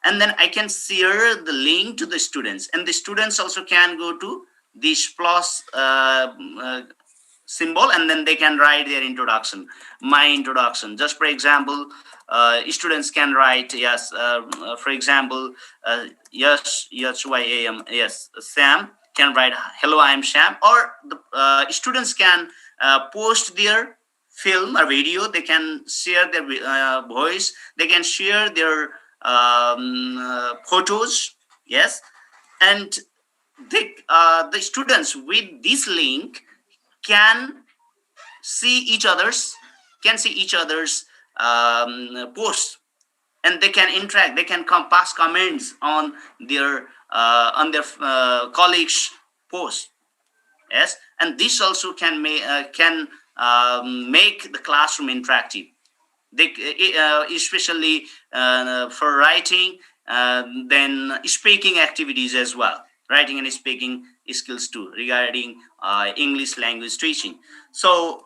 And then I can share the link to the students. And the students also can go to this plus symbol, and then they can write their introduction, my introduction. Just for example, students can write, yes, for example, yes, Sam can write, hello, I am Sam. Or the students can post their film or video. They can share their voice. They can share their photos. Yes, and the students with this link can see each other's posts, and they can interact. They can pass comments on their colleagues' posts. Yes, and this also can make the classroom interactive. They especially for writing, then speaking activities as well, writing and speaking skills too, regarding English language teaching. So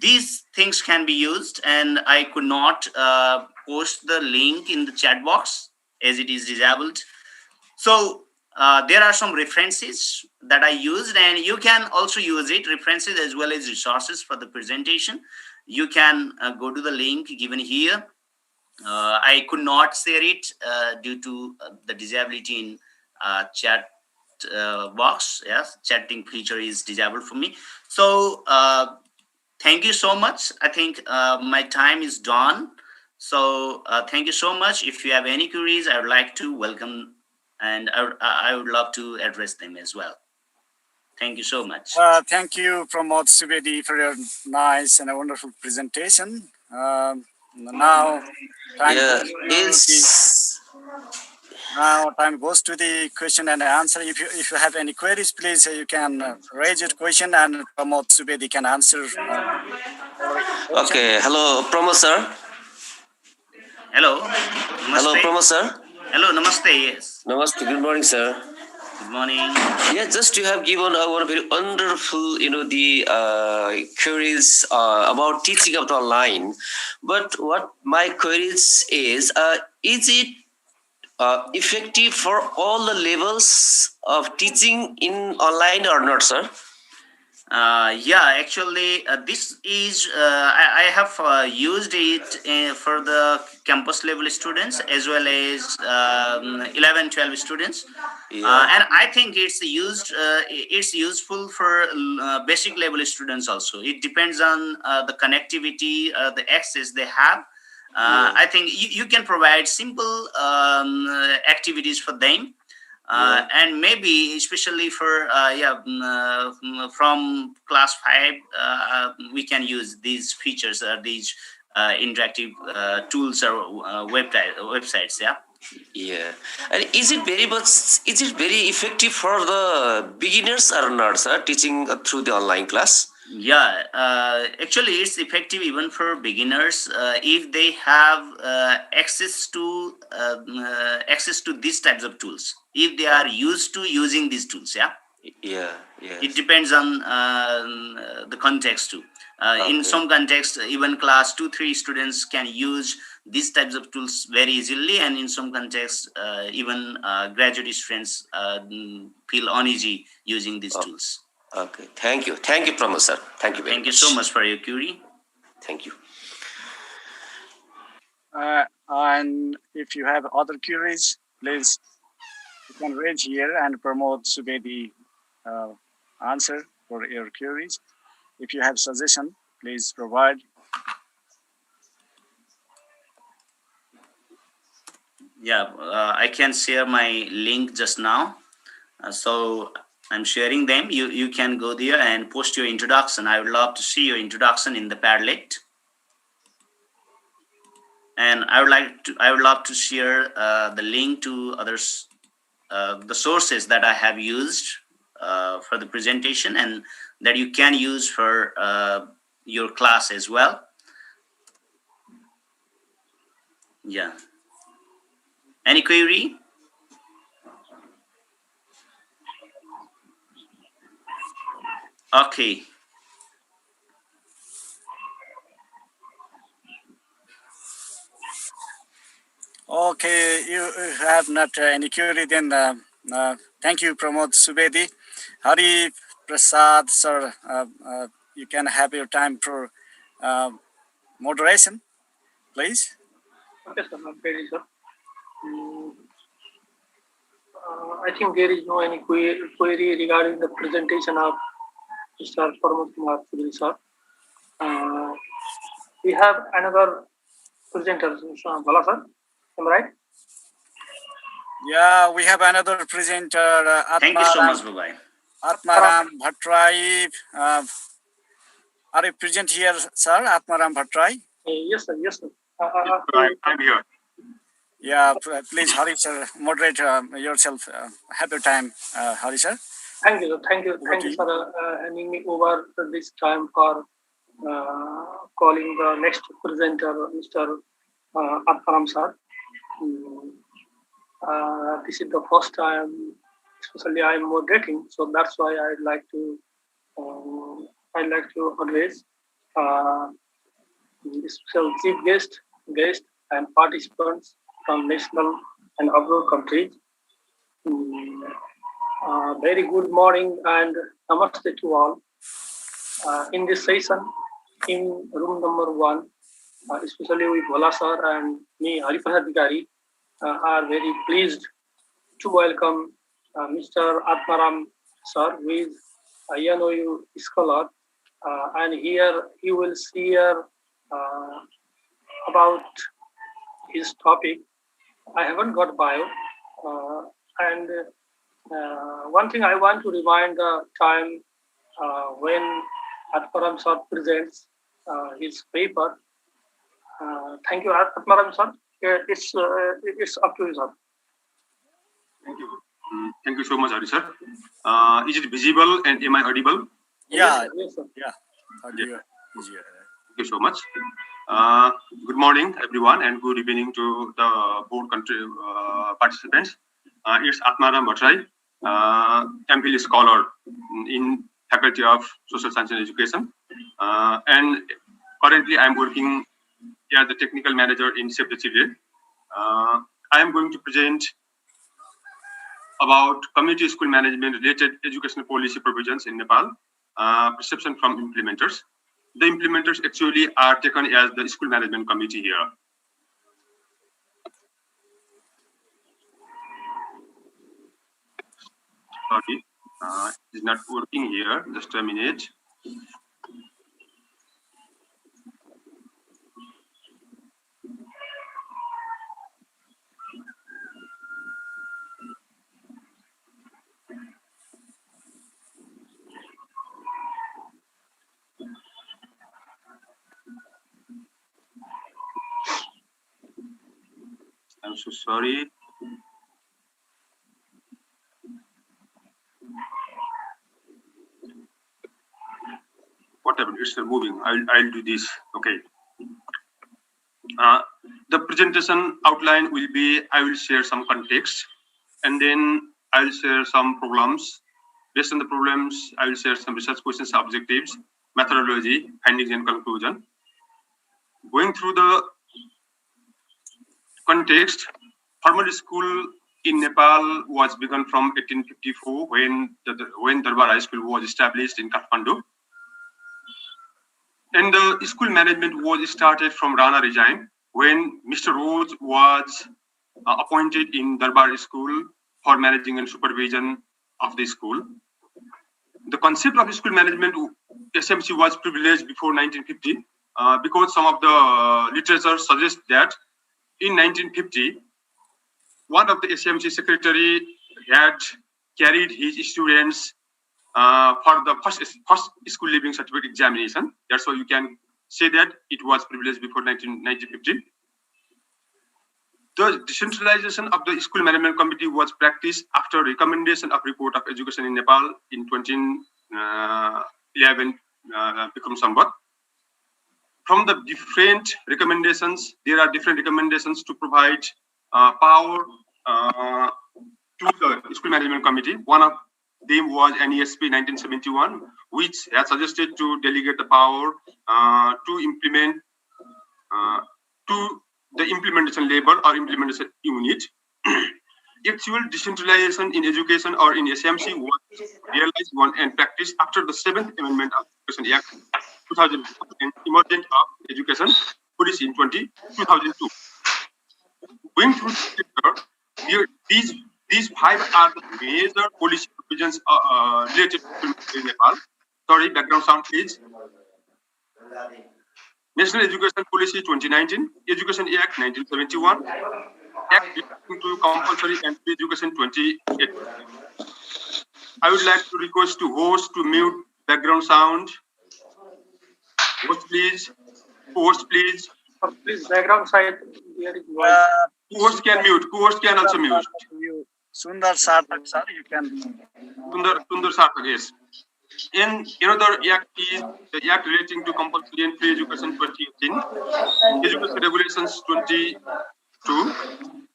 these things can be used, and I could not post the link in the chat box as it is disabled. So there are some references that I used, and you can also use it, references as well as resources for the presentation. You can go to the link given here. I could not share it due to the disability in chat box. Yes, chatting feature is disabled for me. So thank you so much. I think my time is done. So thank you so much. If you have any queries, I would like to welcome, and I would love to address them as well. Thank you so much. Thank you, Pramod Subedi, for your nice and a wonderful presentation. Now, time goes to the question and answer. If you have any queries, please you can raise your question, and Pramod Subedi can answer. Okay. Hello, Pramod sir. Hello. Namaste. Hello, Pramod sir. Hello, namaste. Yes. Namaste. Good morning, sir. Good morning. Yeah, just you have given our very wonderful, the queries about teaching of the online. But what my queries is it effective for all the levels of teaching in online or not, sir? Yeah, actually, this is I have used it for the campus level students as well as 11, 12 students, and I think it's useful for basic level students also. It depends on the connectivity, the access they have. I think you can provide simple activities for them. And maybe especially for from class 5 we can use these features or these interactive tools or websites. Yeah, and is it very effective for the beginners or not, sir, teaching through the online class? Yeah, actually it's effective even for beginners if they have access to these types of tools, if they are used to using these tools. Yeah. It depends on the context too. In some context, even class 2-3 students can use these types of tools very easily, and in some contexts even graduate students feel uneasy using these tools. Okay, thank you, Pramod sir. Thank you very much. Thank you so much for your query. Thank you. And if you have other queries, please you can raise here, and Pramod Subedi answer for your queries. If you have suggestion, please provide. Yeah, I can share my link just now. So I'm sharing them. You can go there and post your introduction. I would love to see your introduction in the Padlet. and I would love to share the link to others, the sources that I have used for the presentation and that you can use for your class as well. Yeah. Any query? Okay. Okay, you have not any query, then thank you, Pramod Subedi. Hari Prasad, sir, you can have your time for moderation, please. Okay, sir. Okay, sir. I think there is no any query regarding the presentation of Mr. Pramod Kumar Subedi, sir. We have another presenter, Mr. Bala, sir. Am I right? Yeah, we have another presenter, Thank you so much, Bye-bye. Atmaram Bhattrai. Are you present here, sir, Atmaram Bhattrai? Yes, sir. Yes, sir. I'm here. Yeah, please, Hari, sir, moderate yourself. Have your time, Hari, sir. Thank you, sir. Thank you, sir, handing me over this time for calling the next presenter, Mr. Atmaram, sir. This is the first time, especially I'm moderating, so that's why I'd like to address special chief guest, and participants from national and abroad countries. Very good morning and namaste to all. In this session, in room number 1, especially with Bala sir and me, Hariprasad Bigari, are very pleased to welcome Mr. Atmaram sir, who is a YNOU scholar, and here he will share about his topic. I haven't got bio, and one thing I want to remind the time when Atmaram sir presents his paper. Thank you, Atmaram sir. It's up to you, sir. Thank you. Thank you so much, Hari sir. Is it visible and am I audible? Yeah. Yes, sir. Yeah. Thank you so much. Good morning, everyone, and good evening to the board country participants. It's Atmaram Bhattrai, MPhil scholar in Faculty of Social Science and Education, and currently I'm working as the technical manager in Save the Children. I am going to present about community school management related educational policy provisions in Nepal, perception from implementers. The implementers actually are taken as the school management committee here. Sorry, it's not working here. Just a minute. I'm so sorry. Whatever, it's moving. I'll do this. Okay. The presentation outline will be, I will share some context, and then I'll share some problems. Based on the problems, I will share some research questions, objectives, methodology, findings, and conclusion. Going through the context, formal school in Nepal was begun from 1854 when Darbar High School was established in Kathmandu. And the school management was started from Rana regime when Mr. Rose was appointed in Darbar School for managing and supervision of the school. The concept of school management, SMC, was privileged before 1950 because some of the literature suggests that in 1950, one of the SMC secretary had carried his students for the first school leaving certificate examination. That's why you can say that it was privileged before 1950. The decentralization of the school management committee was practiced after recommendation of report of education in Nepal in 2011 become somewhat. From the different recommendations, there are different recommendations to provide power to the school management committee. One of them was NESP 1971, which had suggested to delegate the power to implement to the implementation level or implementation unit. Actual decentralization in education or in SMC was realized and practiced after the 7th Amendment of Education Act 2004 and Emergent of Education Policy in 2002. Going through these 5 are the major policy provisions related to Nepal. Sorry, background sound please. National Education Policy 2019, Education Act 1971, Act relating to compulsory and free education 2018. I would like to request to host to mute background sound. Host please. Host please. Please background side. Here is voice. Host can mute. Host can also mute. Sundar Sarthak sir, you can. Sundar Sarthak, yes. In another act is the act relating to compulsory and free education 2018, Education Regulations 22,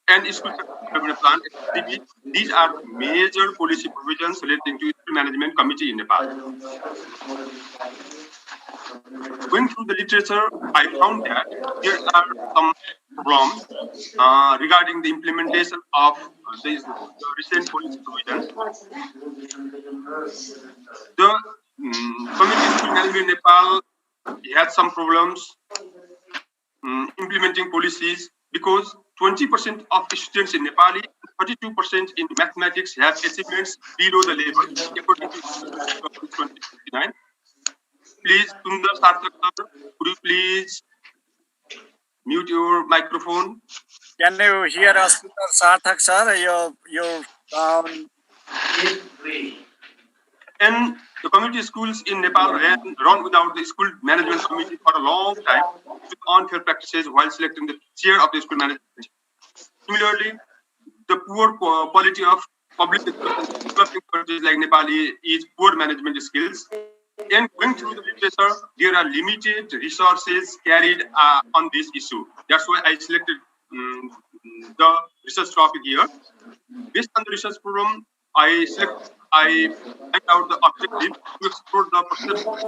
and School Development Plan. These are major policy provisions relating to School Management Committee in Nepal. Going through the literature, I found that there are some problems regarding the implementation of the recent policy provisions. The Committee School Management Nepal had some problems implementing policies because 20% of students in Nepali, 32% in mathematics have achievements below the level, according to 2029. Please, Sundar Sarthak sir, could you please mute your microphone? Can you hear us, Sundar Sarthak sir? Your sound. And the community schools in Nepal run without the school management committee for a long time with unfair practices while selecting the chair of the school management. Similarly, the poor quality of public education in developing countries like Nepal is poor management skills. And going through the literature, there are limited resources carried on this issue. That's why I selected the research topic here. Based on the research program, I find out the objective to explore the perception of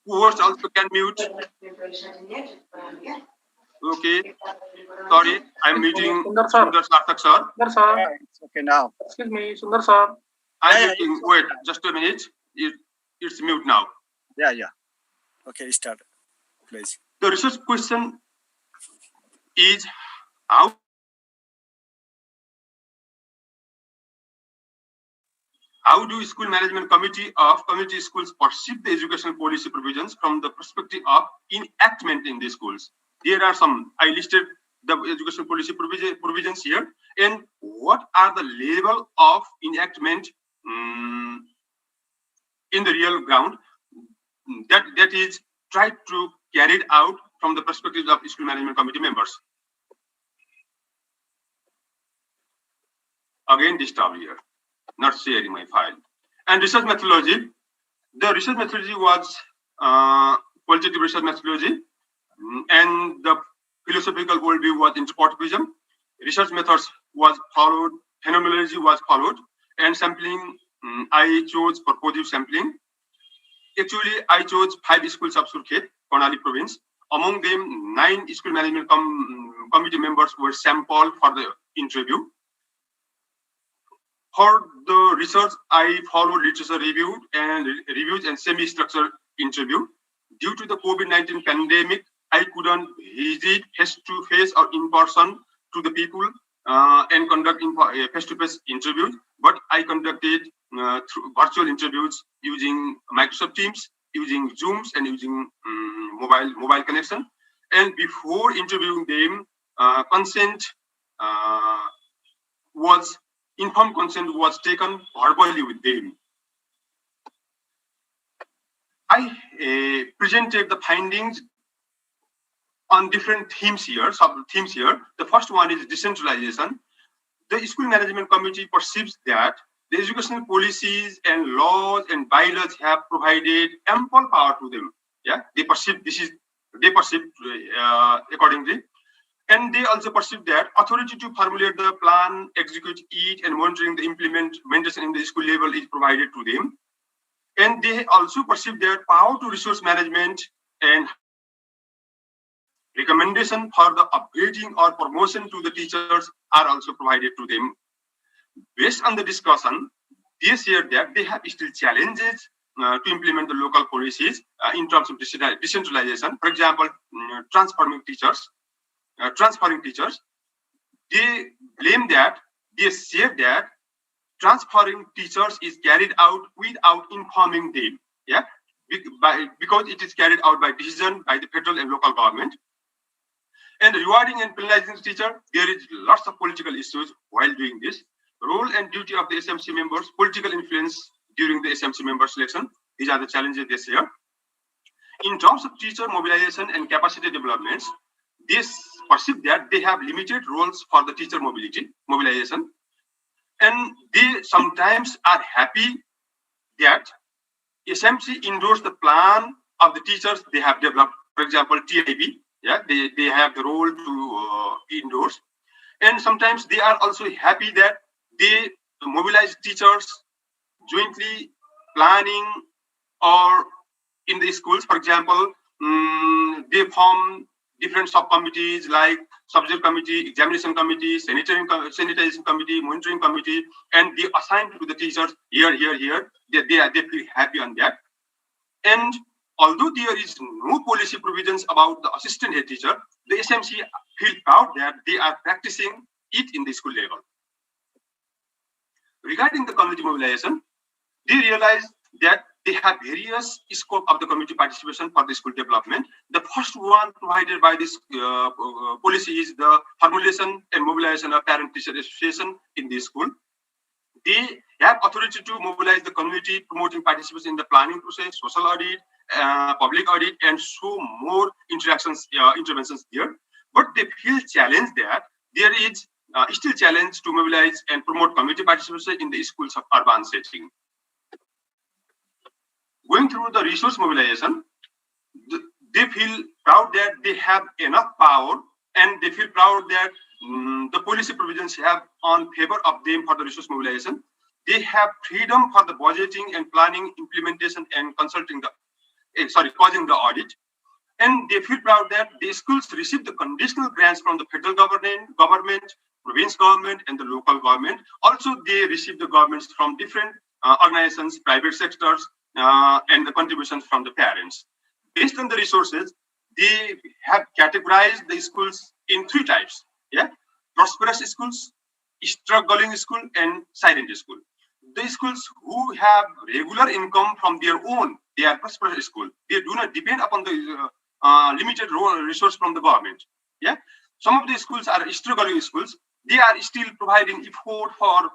what also can mute. Okay, sorry, I'm muting Sundar Sarthak sir. Sundar sir. It's okay now. Excuse me, Sundar sir. I'm muting. Wait, just a minute. It's mute now. Yeah. Okay, start, please. The research question is how do school management committee of community schools perceive the education policy provisions from the perspective of enactment in the schools? There are some, I listed the education policy provisions here, and what are the level of enactment in the real ground that is tried to carry it out from the perspective of school management committee members. Again, this tab here, not sharing my file. And research methodology. The research methodology was qualitative research methodology, and the philosophical worldview was interpretivism. Research methods was followed, phenomenology was followed, and sampling, I chose purposive sampling. Actually, I chose 5 schools of Surkhet, Karnali province. Among them, 9 school management committee members were sampled for the interview. For the research, I followed literature reviews and semi-structured interview. Due to the COVID-19 pandemic, I couldn't visit face-to-face or in person to the people and conduct face-to-face interviews, but I conducted through virtual interviews using Microsoft Teams, using Zooms, and using mobile connection. And before interviewing them, informed consent was taken verbally with them. I presented the findings on different themes here, sub-themes here. The first one is decentralization. The school management committee perceives that the educational policies and laws and bylaws have provided ample power to them. Yeah, they perceive accordingly. And they also perceive that authority to formulate the plan, execute it, and monitoring the implementation in the school level is provided to them. And they also perceive their power to resource management and recommendation for the upgrading or promotion to the teachers are also provided to them. Based on the discussion, they shared that they have still challenges to implement the local policies in terms of decentralization. For example, transferring teachers. They blame that, they say that transferring teachers is carried out without informing them. Yeah, because it is carried out by decision by the federal and local government. And rewarding and penalizing the teacher, there is lots of political issues while doing this. Role and duty of the SMC members, political influence during the SMC member selection. These are the challenges they share. In terms of teacher mobilization and capacity developments, they perceive that they have limited roles for the teacher mobilization. And they sometimes are happy that SMC endorse the plan of the teachers they have developed. For example, TIP, yeah, they have the role to endorse. And sometimes they are also happy that they mobilize teachers jointly planning or in the schools. For example, they form different subcommittees like subject committee, examination committee, sanitization committee, monitoring committee, and they assign to the teachers here. They feel happy on that. And although there is no policy provisions about the assistant head teacher, the SMC feel proud that they are practicing it in the school level. Regarding the community mobilization, they realize that they have various scope of the community participation for the school development. The first one provided by this policy is the formulation and mobilization of parent-teacher association in the school. They have authority to mobilize the community, promoting participation in the planning process, social audit, public audit, and so more interventions there. But they feel challenged that there is still challenge to mobilize and promote community participation in the schools of urban setting. Going through the resource mobilization, they feel proud that they have enough power, and they feel proud that the policy provisions have on favor of them for the resource mobilization. They have freedom for the budgeting and planning, implementation, and consulting causing the audit. And they feel proud that the schools receive the conditional grants from the federal government, province government, and the local government. Also, they receive the governments from different organizations, private sectors, and the contributions from the parents. Based on the resources, they have categorized the schools in three types. Yeah, prosperous schools, struggling school, and silent school. The schools who have regular income from their own, they are prosperous school. They do not depend upon the limited resource from the government. Yeah, some of the schools are struggling schools. They are still providing effort for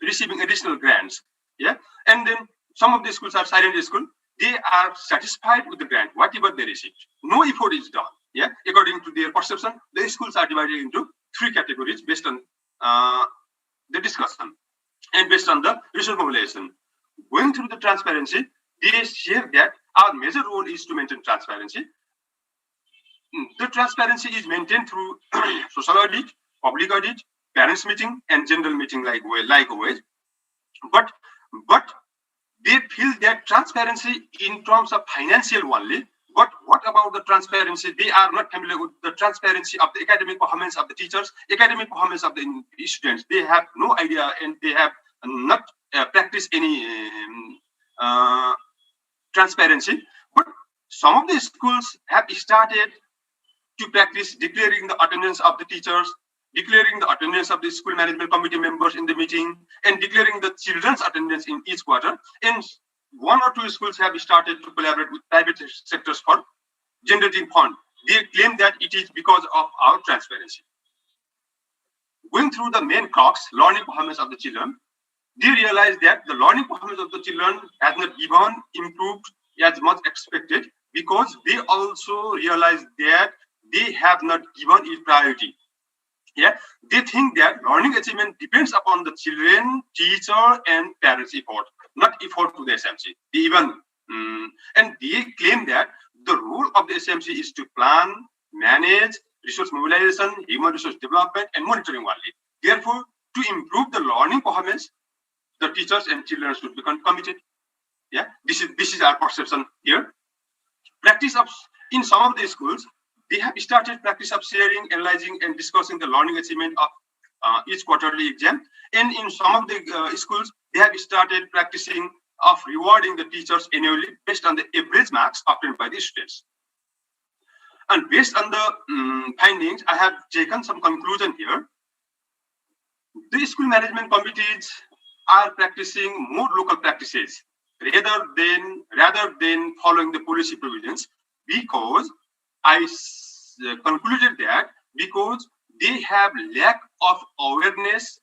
receiving additional grants. Yeah, and then some of the schools are silent school. They are satisfied with the grant, whatever they received. No effort is done. Yeah, according to their perception, the schools are divided into three categories based on the discussion and based on the resource mobilization. Going through the transparency, they share that our major role is to maintain transparency. The transparency is maintained through social audit, public audit, parents meeting, and general meeting likewise. But they feel that transparency in terms of financial only. But what about the transparency? They are not familiar with the transparency of the academic performance of the teachers, academic performance of the students. They have no idea, and they have not practiced any transparency. But some of the schools have started to practice declaring the attendance of the teachers, declaring the attendance of the school management committee members in the meeting, and declaring the children's attendance in each quarter. And one or two schools have started to collaborate with private sectors for generating fund. They claim that it is because of our transparency. Going through the main crux, learning performance of the children, they realize that the learning performance of the children has not even improved as much expected because they also realize that they have not given it priority. Yeah, they think that learning achievement depends upon the children, teacher, and parents' effort, not effort to the SMC. They even and they claim that the role of the SMC is to plan, manage, resource mobilization, human resource development, and monitoring only. Therefore, to improve the learning performance, the teachers and children should become committed. Yeah, this is our perception here. Practice of in some of the schools, they have started practice of sharing, analyzing, and discussing the learning achievement of each quarterly exam. And in some of the schools, they have started practicing of rewarding the teachers annually based on the average marks obtained by the students. And based on the findings, I have taken some conclusion here. The school management committees are practicing more local practices rather than following the policy provisions, because I concluded that because they have lack of awareness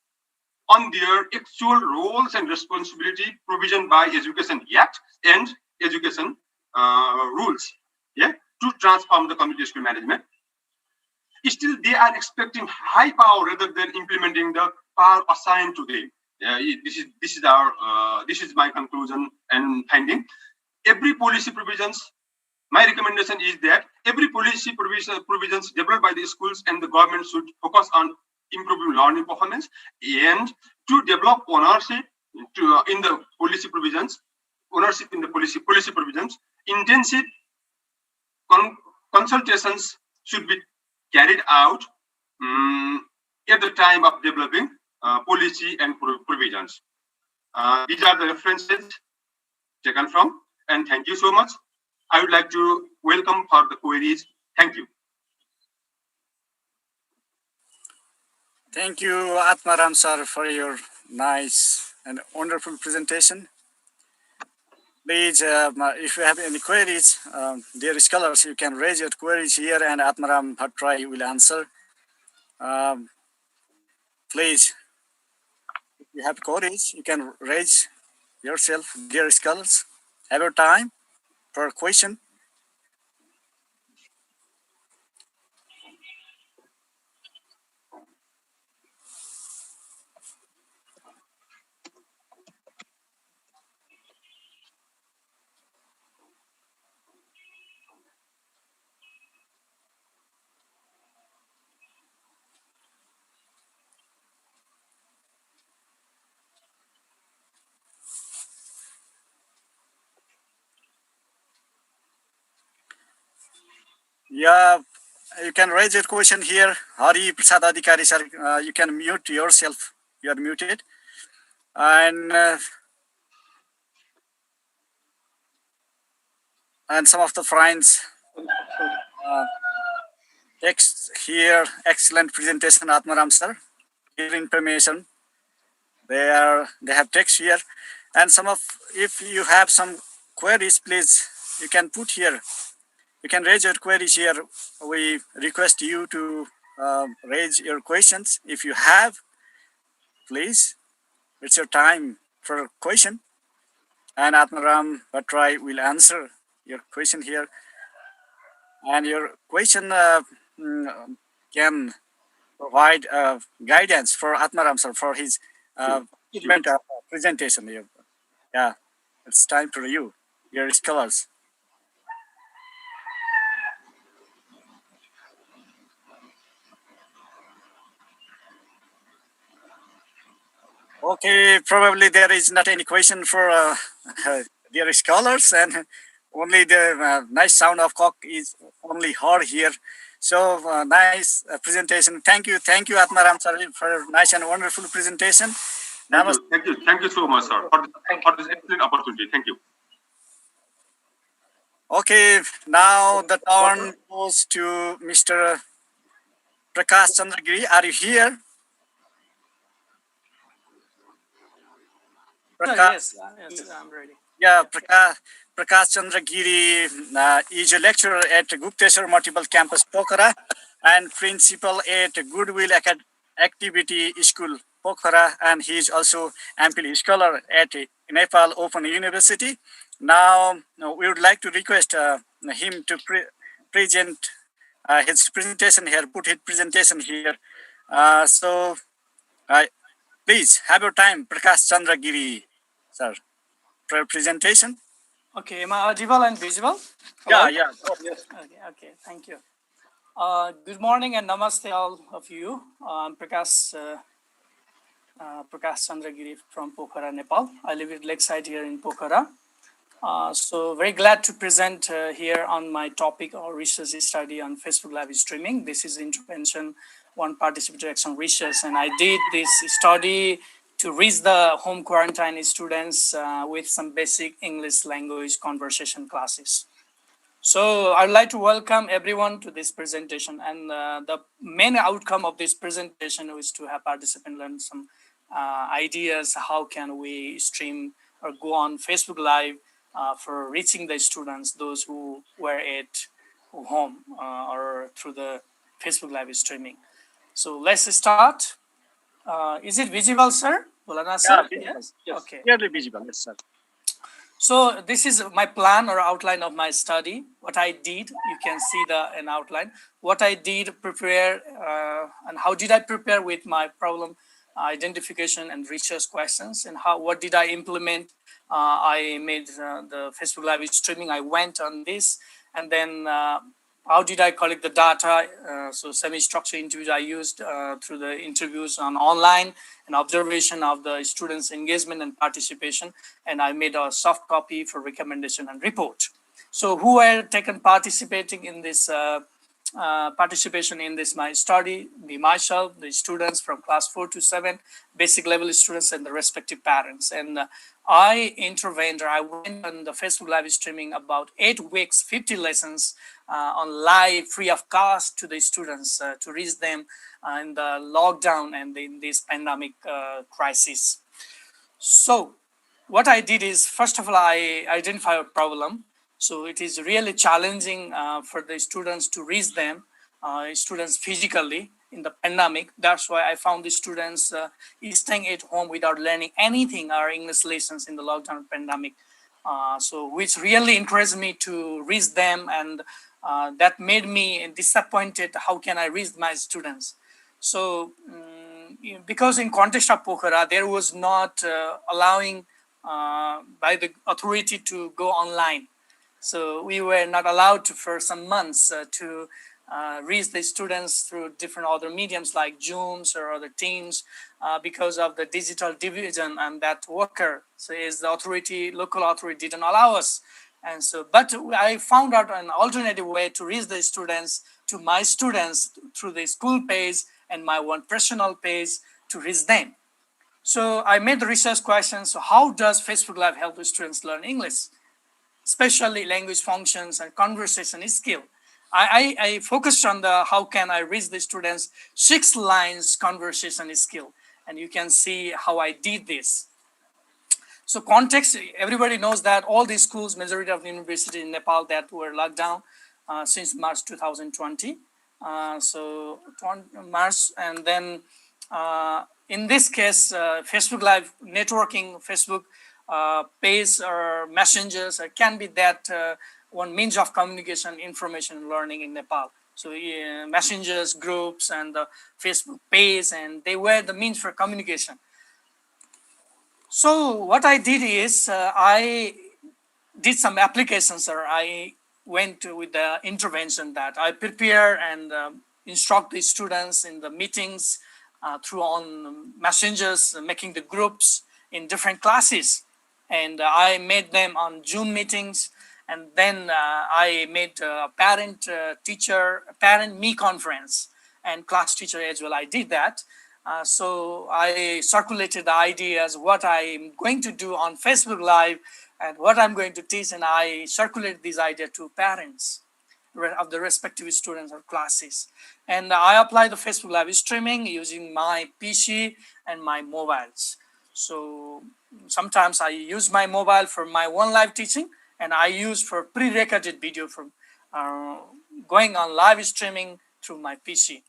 on their actual roles and responsibility provision by Education Act and education rules, yeah, to transform the community school management. Still, they are expecting high power rather than implementing the power assigned to them. This is my conclusion and finding. Every policy provisions. My recommendation is that every policy provisions developed by the schools and the government should focus on improving learning performance and to develop ownership in the policy provisions. Ownership in the policy provisions. Intensive consultations should be carried out at the time of developing policy and provisions. These are the references taken from, and thank you so much. I would like to welcome for the queries. Thank you. Thank you, Atmaram sir, for your nice and wonderful presentation. Please, if you have any queries, dear scholars, you can raise your queries here and Atmaram Bhattrai will answer. Please, if you have queries, you can raise yourself, dear scholars. Have your time for a question. Yeah, you can raise your question here. Hari Prasad Adhikari sir, you can mute yourself. You are muted. And some of the friends text here, excellent presentation, Atmaram sir. Clear information. They have text here. And if you have some queries, please, you can put here. You can raise your queries here. We request you to raise your questions. If you have, please, it's your time for a question. And Atmaram Bhattrai will answer your question here. And your question can provide guidance for Atmaram sir for his presentation here. Yeah, it's time for you, your scholars. Okay, probably there is not any question for dear scholars, and only the nice sound of cock is only heard here. So nice presentation. Thank you, Atmaram sir, for nice and wonderful presentation. Thank you so much, sir, for this excellent opportunity. Thank you. Okay, now the turn goes to Mr. Prakash Chandragiri. Are you here? Yes, I'm ready. Yeah, Prakash Chandragiri is a lecturer at Gupteshwar Multiple Campus, Pokhara, and principal at Goodwill Activity School, Pokhara, and he is also MPhil scholar at Nepal Open University. Now, we would like to request him to present his presentation here, put his presentation here. So please have your time, Prakash Chandra Giri, sir, for your presentation. Okay, am I audible and visible? Yeah, Hello? yeah. Oh, yes. Okay, thank you. Good morning and namaste all of you. I'm Prakash Chandra Giri from Pokhara, Nepal. I live at Lakeside here in Pokhara. So very glad to present here on my topic or research study on Facebook live streaming. This is intervention one participatory action research, and I did this study to reach the home quarantine students with some basic English language conversation classes. So I'd like to welcome everyone to this presentation, and the main outcome of this presentation is to have participants learn some ideas how can we stream or go on Facebook Live for reaching the students, those who were at home or through the Facebook Live streaming. So let's start. Is it visible, sir? Bulana, sir? Yes. Okay. Clearly visible, yes, sir. So this is my plan or outline of my study. What I did, you can see an outline. What I did prepare and how did I prepare with my problem identification and research questions, and what did I implement? I made the Facebook Live streaming. I went on this, and then how did I collect the data? So semi-structured interviews I used through the interviews on online and observation of the students' engagement and participation. And I made a soft copy for recommendation and report. So who were participating in this participation in this my study? Myself, the students from class 4 to 7, basic level students, and the respective parents. And I intervened, or I went on the Facebook live streaming about 8 weeks, 50 lessons on live, free of cost to the students to reach them in the lockdown and in this pandemic crisis. So what I did is, first of all, I identify a problem. So it is really challenging for the students to reach them, students physically in the pandemic. That's why I found the students staying at home without learning anything or English lessons in the lockdown pandemic. So which really encouraged me to reach them, and that made me disappointed. How can I reach my students? So because in context of Pokhara, there was not allowing by the authority to go online. So we were not allowed to, for some months, to reach the students through different other mediums like Zooms or other Teams because of the digital division and that worker. So is the local authority didn't allow us. And so, but I found out an alternative way to reach the students, to my students, through the school page and my one personal page to reach them. So I made the research questions. So how does Facebook Live help the students learn English, especially language functions and conversation skill? I focused on the how can I reach the students 6 lines conversation skill, and you can see how I did this. So context, everybody knows that all these schools, majority of the universities in Nepal that were locked down since March 2020. So March, and then in this case, Facebook Live networking, Facebook page or messengers can be that one means of communication, information, and learning in Nepal. So messengers, groups, and the Facebook page, and they were the means for communication. So what I did is I did some applications, or I went with the intervention that I prepare and instruct the students in the meetings through on messengers, making the groups in different classes. And I made them on Zoom meetings. And then I made a parent me conference and class teacher as well. I did that. So I circulated the ideas, what I'm going to do on Facebook Live and what I'm going to teach. And I circulated this idea to parents of the respective students or classes. And I apply the Facebook Live streaming using my PC and my mobiles. So sometimes I use my mobile for my one live teaching, and I use for pre-recorded video from going on live streaming through my PC.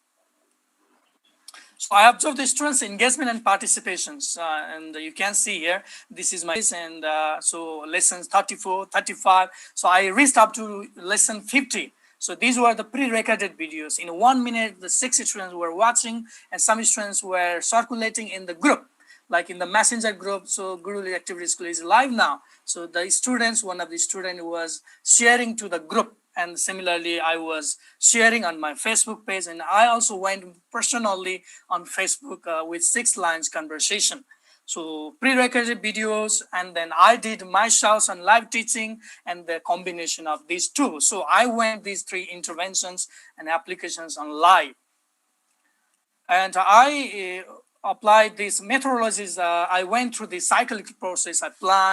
So I observed the students' engagement and participations, and you can see here, this is my, and so lessons 34, 35. So I reached up to lesson 50. So these were the pre-recorded videos. In 1 minute, the 6 students were watching, and some students were circulating in the group, like in the messenger group. So Guru Activity School is live now. So the students, one of the students was sharing to the group, and similarly I was sharing on my Facebook page, and I also went personally on Facebook with 6 lines conversation. So prerecorded videos, and then I did my shows on live teaching, and the combination of these two. So I went these 3 interventions and applications on live, and I applied these methodologies. I went through the cyclic process. I planned,